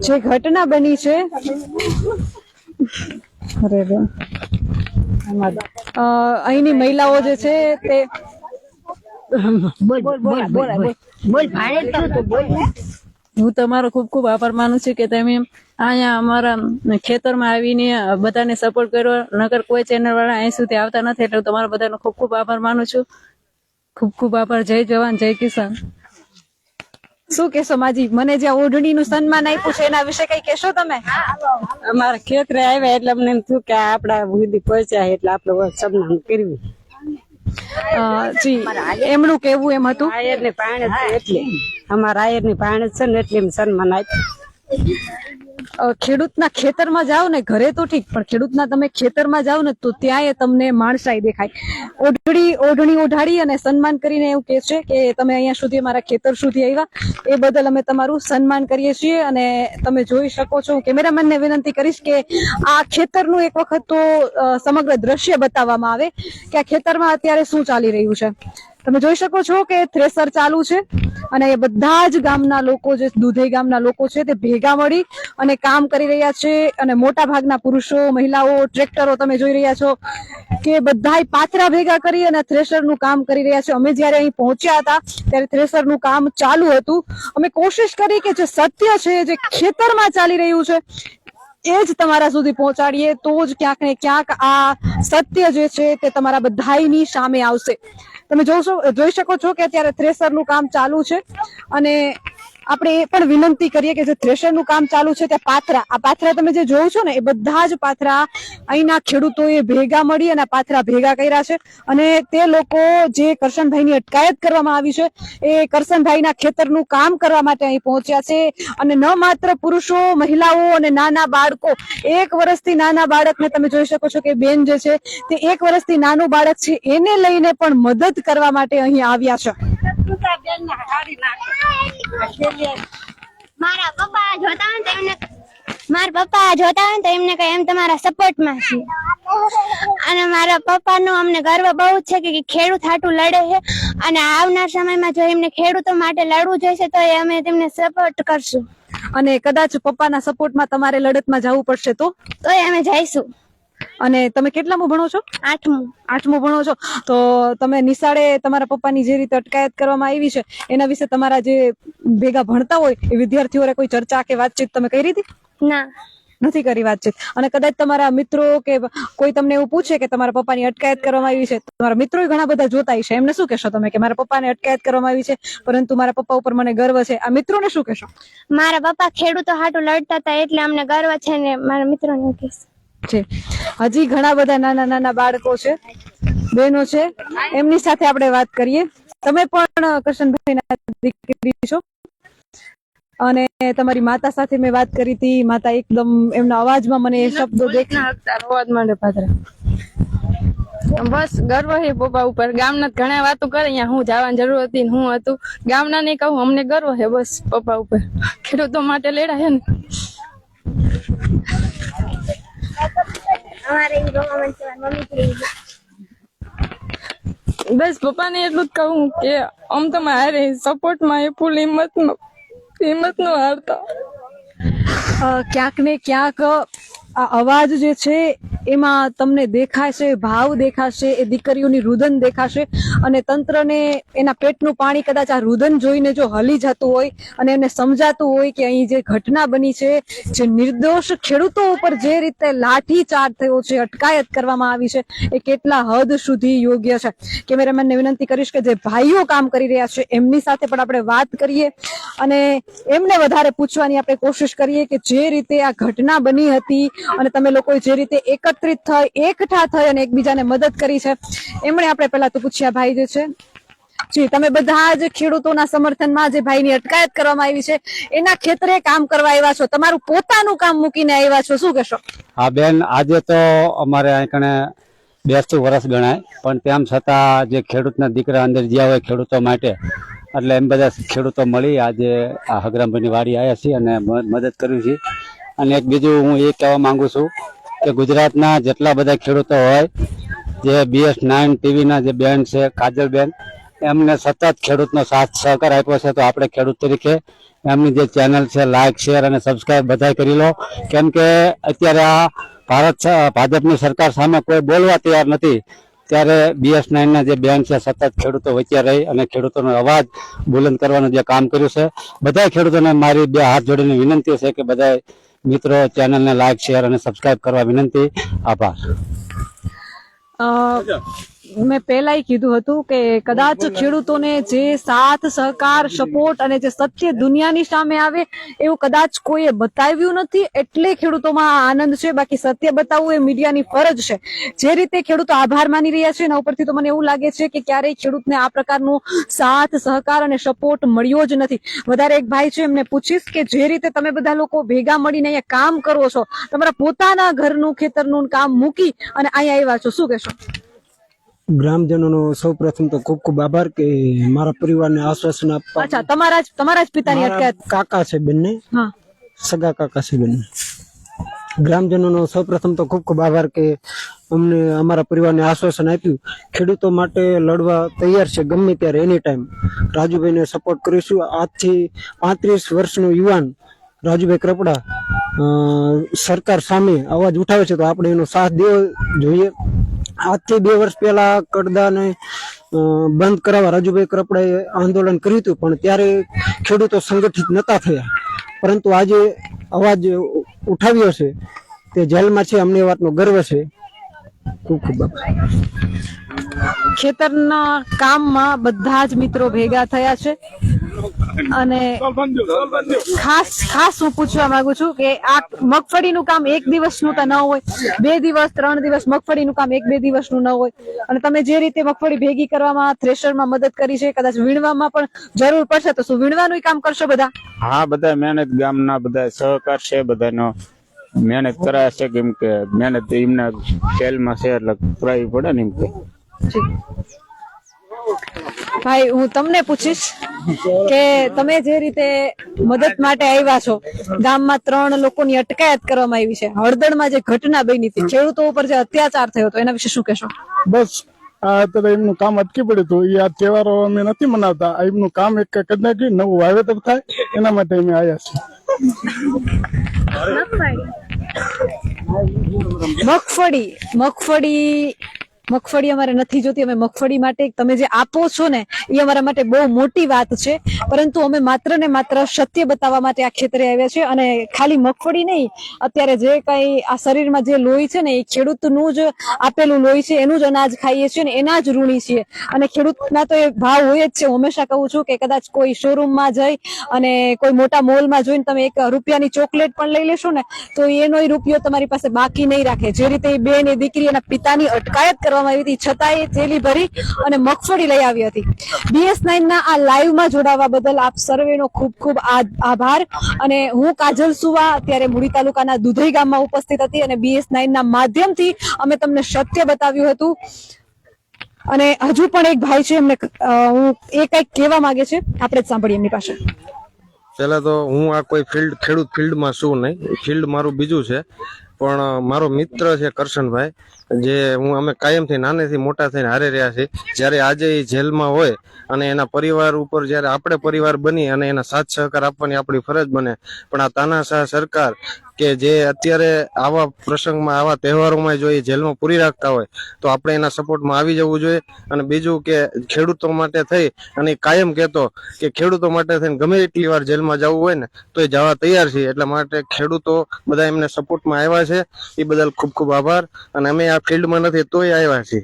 જે ઘટના બની છે, અહીંની મહિલાઓ જે છે તે હું તમારો ખૂબ ખૂબ આભાર માનું છું કે તમે અહીંયા અમારા ખેતરમાં આવીને બધાને સપોર્ટ કર્યો. નકર કોઈ ચેનલ વાળા અહીં સુધી આવતા નથી એટલે તમારો બધાનો ખૂબ ખૂબ આભાર માનું છું. ખૂબ ખૂબ આભાર. જય જવાન જય કિસાન. શું કેશો માજી? મને જે ઓઢણીનું સન્માન આપ્યું છે એના વિશે કઈ કેશો તમે? અમારા ખેતરે આવ્યા એટલે અમને એમ થયું કે આપડા સુધી પહોંચ્યા એટલે આપણે સન્માન કરવી. એમનું કેવું એમ હતું આયર ની પાણી એટલે અમારા આયર ની પાણી છે ને એટલે એમ સન્માન આપ્યું. ખેડૂતના ખેતરમાં જાઓ ને, ઘરે તો ઠીક પણ ખેડૂતના તમે ખેતરમાં જાઓ ને તો ત્યાં તમને માણસાઈ દેખાય. ઓઢણી ઓઢાડી અને સન્માન કરીને એવું કહે છે કે તમે અહીંયા સુધી અમારા ખેતર સુધી આવ્યા એ બદલ અમે તમારું સન્માન કરીએ છીએ. અને તમે જોઈ શકો છો, કેમેરામેનને વિનંતી કરીશ કે આ ખેતરનું એક વખત તો સમગ્ર દ્રશ્ય બતાવવામાં આવે કે આ ખેતરમાં અત્યારે શું ચાલી રહ્યું છે. તમે જોઈ શકો છો કે થ્રેસર ચાલુ છે અને એ બધા જ ગામના લોકો, જે દુધઈ ગામના લોકો છે તે ભેગા મળી અને કામ કરી રહ્યા છે. અને મોટા ભાગના પુરુષો, મહિલાઓ, ટ્રેક્ટરો તમે જોઈ રહ્યા છો કે બધા પાથરા ભેગા કરી અને થ્રેસરનું કામ કરી રહ્યા છે. અમે જયારે અહીં પહોંચ્યા હતા ત્યારે થ્રેસરનું કામ ચાલુ હતું. અમે કોશિશ કરી કે જે સત્ય છે, જે ખેતરમાં ચાલી રહ્યું છે એ જ તમારા સુધી પહોંચાડીએ તો જ ક્યાંક ને ક્યાંક આ સત્ય જે છે તે તમારા બધાની સામે આવશે. તમે જોઈ શકો છો કે અત્યારે થ્રેસરનું કામ ચાલુ છે અને આપણે એ પણ વિનંતી કરીએ કે જે થ્રેસરનું કામ ચાલુ છે તે આ પાથરા તમે જે જોવો છો ને એ બધા જ પાથરા અહીંના ખેડૂતોએ ભેગા મળી અને પાથરા ભેગા કર્યા છે. અને તે લોકો જે કરશનભાઈની અટકાયત કરવામાં આવી છે એ કરશનભાઈના ખેતરનું કામ કરવા માટે અહીં પહોંચ્યા છે. અને ન માત્ર પુરુષો, મહિલાઓ અને નાના બાળકો, 1 વર્ષથી નાના બાળકને તમે જોઈ શકો છો કે બેન જે છે તે 1 વર્ષથી નાનું બાળક છે એને લઈને પણ મદદ કરવા માટે અહીં આવ્યા છે. મારા પપ્પા જોતા હોય તો એમને કઈ એમ તમારા સપોર્ટમાં છે. અને મારા પપ્પાનો અમને ગર્વ બહુ છે કે ખેડૂત હાટું લડે છે અને આવનાર સમયમાં જો એમને ખેડૂતો માટે લડવું જોઈશે તો અમે તેમને સપોર્ટ કરશું. અને કદાચ પપ્પાના સપોર્ટમાં તમારે લડતમાં જવું પડશે તો અમે જઈશું. અને તમે કેટલામું ભણો છો? 8મું ભણો છો. તો તમે નિશાળે તમારા પપ્પાની જે રીતે અટકાયત કરવામાં આવી છે એના વિશે તમારા જે ભેગા ભણતા હોય એ વિદ્યાર્થીઓને કોઈ ચર્ચા કે વાતચીત તમે કરી હતી? ના. નથી કરી વાતચીત. અને કદાચ તમારા મિત્રો કે કોઈ તમને એવું પૂછે કે તમારા પપ્પાની અટકાયત કરવામાં આવી છે, તમારા મિત્રો ઘણા બધા જોતા છે, એમને શું કહેશો તમે કે મારા પપ્પાને અટકાયત કરવામાં આવી છે પરંતુ મારા પપ્પા ઉપર મને ગર્વ છે? આ મિત્રોને શું કહેશો? મારા પપ્પા ખેડૂતો હાટું લડતા હતા એટલે અમને ગર્વ છે ને મારા મિત્રોને એવું કહીશ. છે. હજી ઘણા બધા નાના નાના બાળકો છે, બહેનો છે, એમની સાથે આપણે વાત કરીએ. તમે પણ કરશનભાઈના દીકરી છો અને તમારી માતા સાથે મેં વાત કરી હતી. માતા એકદમ એમના અવાજમાં મને એ શબ્દો અવાજ માંડે પાત્ર બસ ગર્વ છે પપ્પા ઉપર. ગામના ઘણા વાતો કરે, અહીંયા હું જવાની જરૂર હતી હું હતું. ગામના ને કહું અમને ગર્વ છે બસ પપ્પા ઉપર. ખેડૂતો માટે લેડા છે ને. બસ પપ્પાને એટલું જ કહું કે આમ તો મારે સપોર્ટમાં એ ફૂલ હિંમત નો હારતા. ક્યાંક ને ક્યાંક આ અવાજ જે છે એમાં તમને દેખાશે, ભાવ દેખાશે, એ દીકરીઓની રુદન દેખાશે અને તંત્રને એના પેટનું પાણી કદાચ આ રુદન જોઈને જો હલી જતું હોય અને એને સમજાતું હોય કે અહીં જે ઘટના બની છે, જે નિર્દોષ ખેડૂતો ઉપર જે રીતે લાઠીચાર્જ થયો છે, અટકાયત કરવામાં આવી છે, એ કેટલા હદ સુધી યોગ્ય છે. કેમેરામેનને વિનંતી કરીશ કે જે ભાઈઓ કામ કરી રહ્યા છે એમની સાથે પણ આપણે વાત કરીએ અને એમને વધારે પૂછવાની આપણે કોશિશ કરીએ કે જે રીતે આ ઘટના બની હતી અને તમે લોકો જે રીતે એકત્રિત થઈ, એકઠા થઈ અને એકબીજાને મદદ કરી છે, એમણે આપણે પહેલા તો પૂછ્યા. ભાઈ જે છે જી, તમે બધા જ ખેડૂતોના સમર્થનમાં જે ભાઈની અટકાયત કરવામાં આવી છે એના ખેતરે કામ કરવા આવ્યા છો, તમારું પોતાનું કામ મૂકીને આવ્યા છો, શું કહેશો? હા બેન, આજે તો અમારે અહીં કણે 82 વર્ષ ગણાય, પણ તેમ છતાં જે ખેડૂતના દીકરા અંદર જ્યાં હોય ખેડૂતો માટે, એટલે એમ બધા ખેડૂતો મળી આજે આ હગરામભાઈની વાડી આવ્યા છીએ અને મદદ કર્યું છે. અને એક બીજું હું એ કહેવા માંગુ છું કે ગુજરાતના જેટલા બધા ખેડૂતો હોય, જે BS9 ટીવીના જે બેન છે કાજલબેન, એમને સતત ખેડૂતનો સાથ સહકાર આપ્યો છે. તો આપણે ખેડૂત તરીકે એમની જે ચેનલ છે લાઈક, શેર અને સબસ્ક્રાઈબ બધા કરી લો, કેમ કે અત્યારે આ ભાજપની સરકાર સામે કોઈ બોલવા તૈયાર નથી, ત્યારે BS9 ના જે બેન છે સતત ખેડૂતો વચ્ચે રહી અને ખેડૂતોનો અવાજ બુલંદ કરવાનું જે કામ કર્યું છે. બધા ખેડૂતોને મારી 2 હાથ જોડીને વિનંતી છે કે બધા મિત્રો ચેનલને લાઈક, શેર અને સબસ્ક્રાઇબ કરવા વિનંતી. આભાર. મેં પહેલા કીધું હતું કે કદાચ ખેડૂતોને જે સાથ સહકાર, સપોર્ટ અને જે સત્ય દુનિયાની સામે આવે એવું કદાચ કોઈએ બતાવ્યું નથી, એટલે ખેડૂતોમાં આનંદ છે. બાકી સત્ય બતાવવું એ મીડિયાની ફરજ છે. જે રીતે ખેડૂતો આભાર માની રહ્યા છે એના ઉપરથી તો મને એવું લાગે છે કે ક્યારેય ખેડૂતને આ પ્રકારનો સાથ સહકાર અને સપોર્ટ મળ્યો જ નથી. વધારે એક ભાઈ છે, એમને પૂછીશ કે જે રીતે તમે બધા લોકો ભેગા મળીને અહીંયા કામ કરો છો, તમારા પોતાના ઘરનું ખેતરનું કામ મૂકી અને અહીંયા આવ્યા છો, શું કહેશો? ગ્રામજનોનો સૌ પ્રથમ તો ખૂબ ખૂબ આભાર કે મારા પરિવારને આશ્વાસન આપવા. અચ્છા, તમારા જ પિતાની અટકાયત? કાકા છે બંને, સગા કાકા છે બંને. ગ્રામજનોનો સૌ પ્રથમ તો ખૂબ ખૂબ આભાર કે અમને અમારા પરિવારને આશ્વાસન આપ્યું. ખેડૂતો માટે લડવા તૈયાર છે ગમે ત્યારે, એની ટાઈમ. રાજુભાઈને સપોર્ટ કરીશું. આજથી 35 વર્ષનો યુવાન રાજુભાઈ કરપડા સરકાર સામે અવાજ ઉઠાવે છે તો આપણે એનો સાથ દેવો જોઈએ. આજથી 2 વર્ષ પહેલા કડદાને બંધ કરાવવા રાજુભાઈ કરપડાએ આંદોલન કર્યું હતું, પણ ત્યારે ખેડૂતો સંગઠિત નતા થયા. પરંતુ આજે અવાજ ઉઠાવ્યો છે, તે જેલમાં છે, અમને એ વાતનો ગર્વ છે. ખૂબ ખૂબ આભાર. ખેતરના કામમાં બધા જ મિત્રો ભેગા થયા છે અને ખાસ હું પૂછવા માંગુ છું કે આ મગફળીનું કામ 1 દિવસનું તો ન હોય, 2 દિવસ 3 દિવસ મગફળીનું કામ 1-2 દિવસનું ન હોય. અને તમે જે રીતે મગફળી ભેગી કરવામાં, થ્રેશરમાં મદદ કરી છે, કદાચ વીણવામાં પણ જરૂર પડશે તો શું વીણવાનું કામ કરશો બધા? હા, બધા મહેનત, ગામના બધા સહકાર છે, બધાનો મહેનત કરાય છે, કેમ કે મહેનત એમના ખેલમાં છે એટલે કરાવી પડે ને એમ કે. ભાઈ, હું તમને પૂછીશ કે તમે જે રીતે મદદ માટે આવ્યા છો, ગામમાં 3 લોકોની અટકાયત કરવામાં આવી છે, હળદરમાં જે ઘટના બની હતી, ખેડૂતો ઉપર જે અત્યાચાર થયો હતો, એના વિશે શું કહેશો? બસ અત્યારે એમનું કામ અટકી પડ્યું હતું. એ આ તહેવારો અમે નથી મનાવતા. એમનું કામ એક કદાચ નવું વાવેતર થાય એના માટે અમે આવ્યા છીએ. મગફળી મગફળી અમારે નથી જોતી, અમે મગફળી માટે તમે જે આપો છો ને એ અમારા માટે બહુ મોટી વાત છે, પરંતુ અમે માત્ર ને માત્ર સત્ય બતાવવા માટે આ ખેતરે આવ્યા છે. અને ખાલી મગફળી નહીં, અત્યારે જે કઈ આ શરીરમાં જે લોહી છે ને એ ખેડૂતનું જ આપેલું લોહી છે, એનું જ અનાજ ખાઈએ છીએ ને એના જ ઋણી છીએ. અને ખેડૂતના તો એ ભાવ હોય જ છે. હું હંમેશા કહું છું કે કદાચ કોઈ શોરૂમમાં જઈ અને કોઈ મોટા મોલમાં જોઈને તમે 1 રૂપિયાની ચોકલેટ પણ લઈ લેશો ને તો એનો રૂપિયો તમારી પાસે બાકી નહીં રાખે. જે રીતે એ બેન એ દીકરી એના પિતાની અટકાયત કરવામાં આવી હતી, છતાં એ થેલી ભરી અને મગફળી લઈ આવી હતી. BS9 ના આ લાઈવમાં જોડાવા બદલ આપ સર્વેનો ખૂબ ખૂબ આભાર. અને હું કાજલ સુવા અત્યારે મૂળી તાલુકાના દુધઈ ગામમાં ઉપસ્થિત હતી અને BS9 ના માધ્યમથી અમે તમને સત્ય બતાવ્યું હતું. અને હજુ પણ એક ભાઈ છે, એમને હું એ કંઈક કહેવા માંગે છે, આપણે જ સાંભળીએ એમની પાસે. પેલા તો હું આ કોઈ ખેડૂત ફિલ્ડમાં છું નહીં, ફિલ્ડ મારું બીજું છે. પણ મારો મિત્ર છે કરશનભાઈ, જે અમે કાયમથી નાનેથી મોટા થઈને હારે રહ્યા છીએ. જ્યારે આજે એ જેલમાં હોય અને એના પરિવાર ઉપર જ્યારે આપણે પરિવાર બની અને એના સાથ સહકાર આપવાની આપણી ફરજ બને, પણ આ તાનાશાહ સરકાર કે જે અત્યારે આવા પ્રસંગમાં આવા તહેવારોમાં જો એ જેલમાં પૂરી રાખતા હોય તો આપણે એના સપોર્ટમાં આવી જવું જોઈએ. અને બીજું કે ખેડૂતો માટે થઈ અને કાયમ કહેતો કે ખેડૂતો માટે થઈને ગમે એટલી વાર જેલમાં જવું હોય ને તો એ જવા તૈયાર છે. એટલા માટે ખેડૂતો બધા એમને સપોર્ટમાં આવ્યા છે, એ બદલ ખૂબ ખૂબ આભાર. અને અમે આ ફિલ્ડમાં નથી તોય આવ્યા છીએ.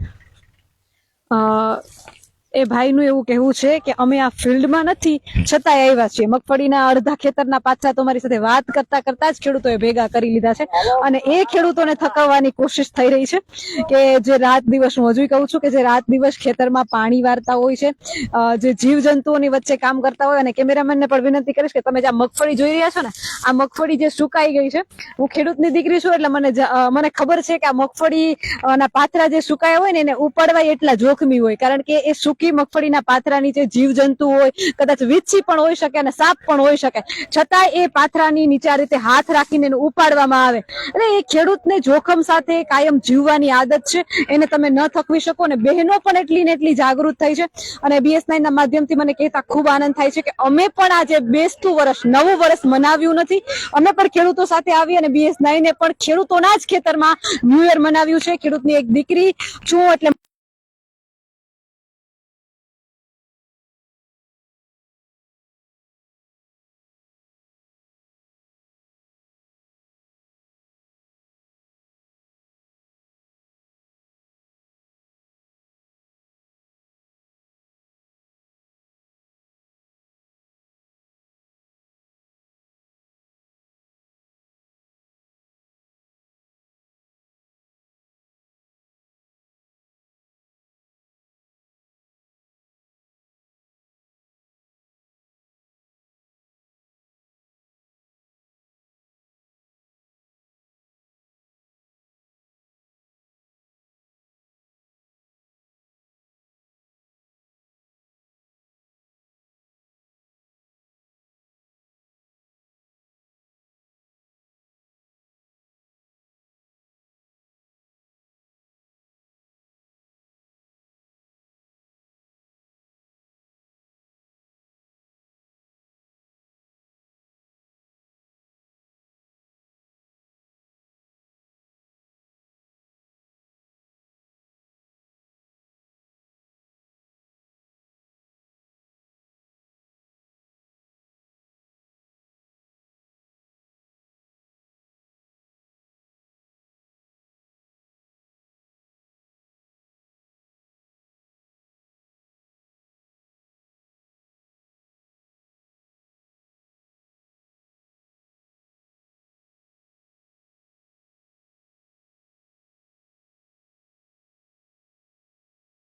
એ ભાઈનું એવું કહેવું છે કે અમે આ ફિલ્ડમાં નથી છતાંય આવ્યા છીએ. મગફળીના અડધા ખેતરના પાછા તો મારી સાથે વાત કરતા કરતા જ ખેડૂતોએ ભેગા કરી લીધા છે. અને એ ખેડૂતોને થકાવવાની કોશિશ થઈ રહી છે કે જે રાત દિવસ, હું હજુ કહું છું કે જે રાત દિવસ ખેતરમાં પાણી વારતા હોય છે, જે જીવજંતુઓની વચ્ચે કામ કરતા હોય. અને કેમેરામેનને પણ વિનંતી કરીશ કે તમે જે મગફળી જોઈ રહ્યા છો ને, આ મગફળી જે સુકાઈ ગઈ છે, હું ખેડૂતની દીકરી છું એટલે મને ખબર છે કે આ મગફળી ના પાથરા જે સુકાયા હોય ને એને ઉપાડવા એટલા જોખમી હોય, કારણ કે એ સૂકી મગફળીના પાથરા નીચે જીવજંતુ હોય, કદાચ વીછી પણ હોઈ શકે અને સાપ પણ હોઈ શકે, છતાં એ પાથરાની નીચે આ રીતે હાથ રાખીને એને ઉપાડવામાં આવે. અને એ ખેડૂતને જોખમ સાથે કાયમ જીવવાની આદત છે, એને તમે ન થકવી શકો. અને બહેનો પણ એટલી ને એટલી જાગૃત થઈ છે. અને BS9 ના માધ્યમથી મને કહેતા ખૂબ આનંદ થાય છે કે અમે પણ આજે બેસતું વર્ષ, નવું વર્ષ મનાવ્યું નથી, અમે પણ ખેડૂતો સાથે આવી અને BS9 પણ ખેડૂતોના જ ખેતરમાં ન્યૂ યર મનાવ્યું છે. ખેડૂતની એક દીકરી છું એટલે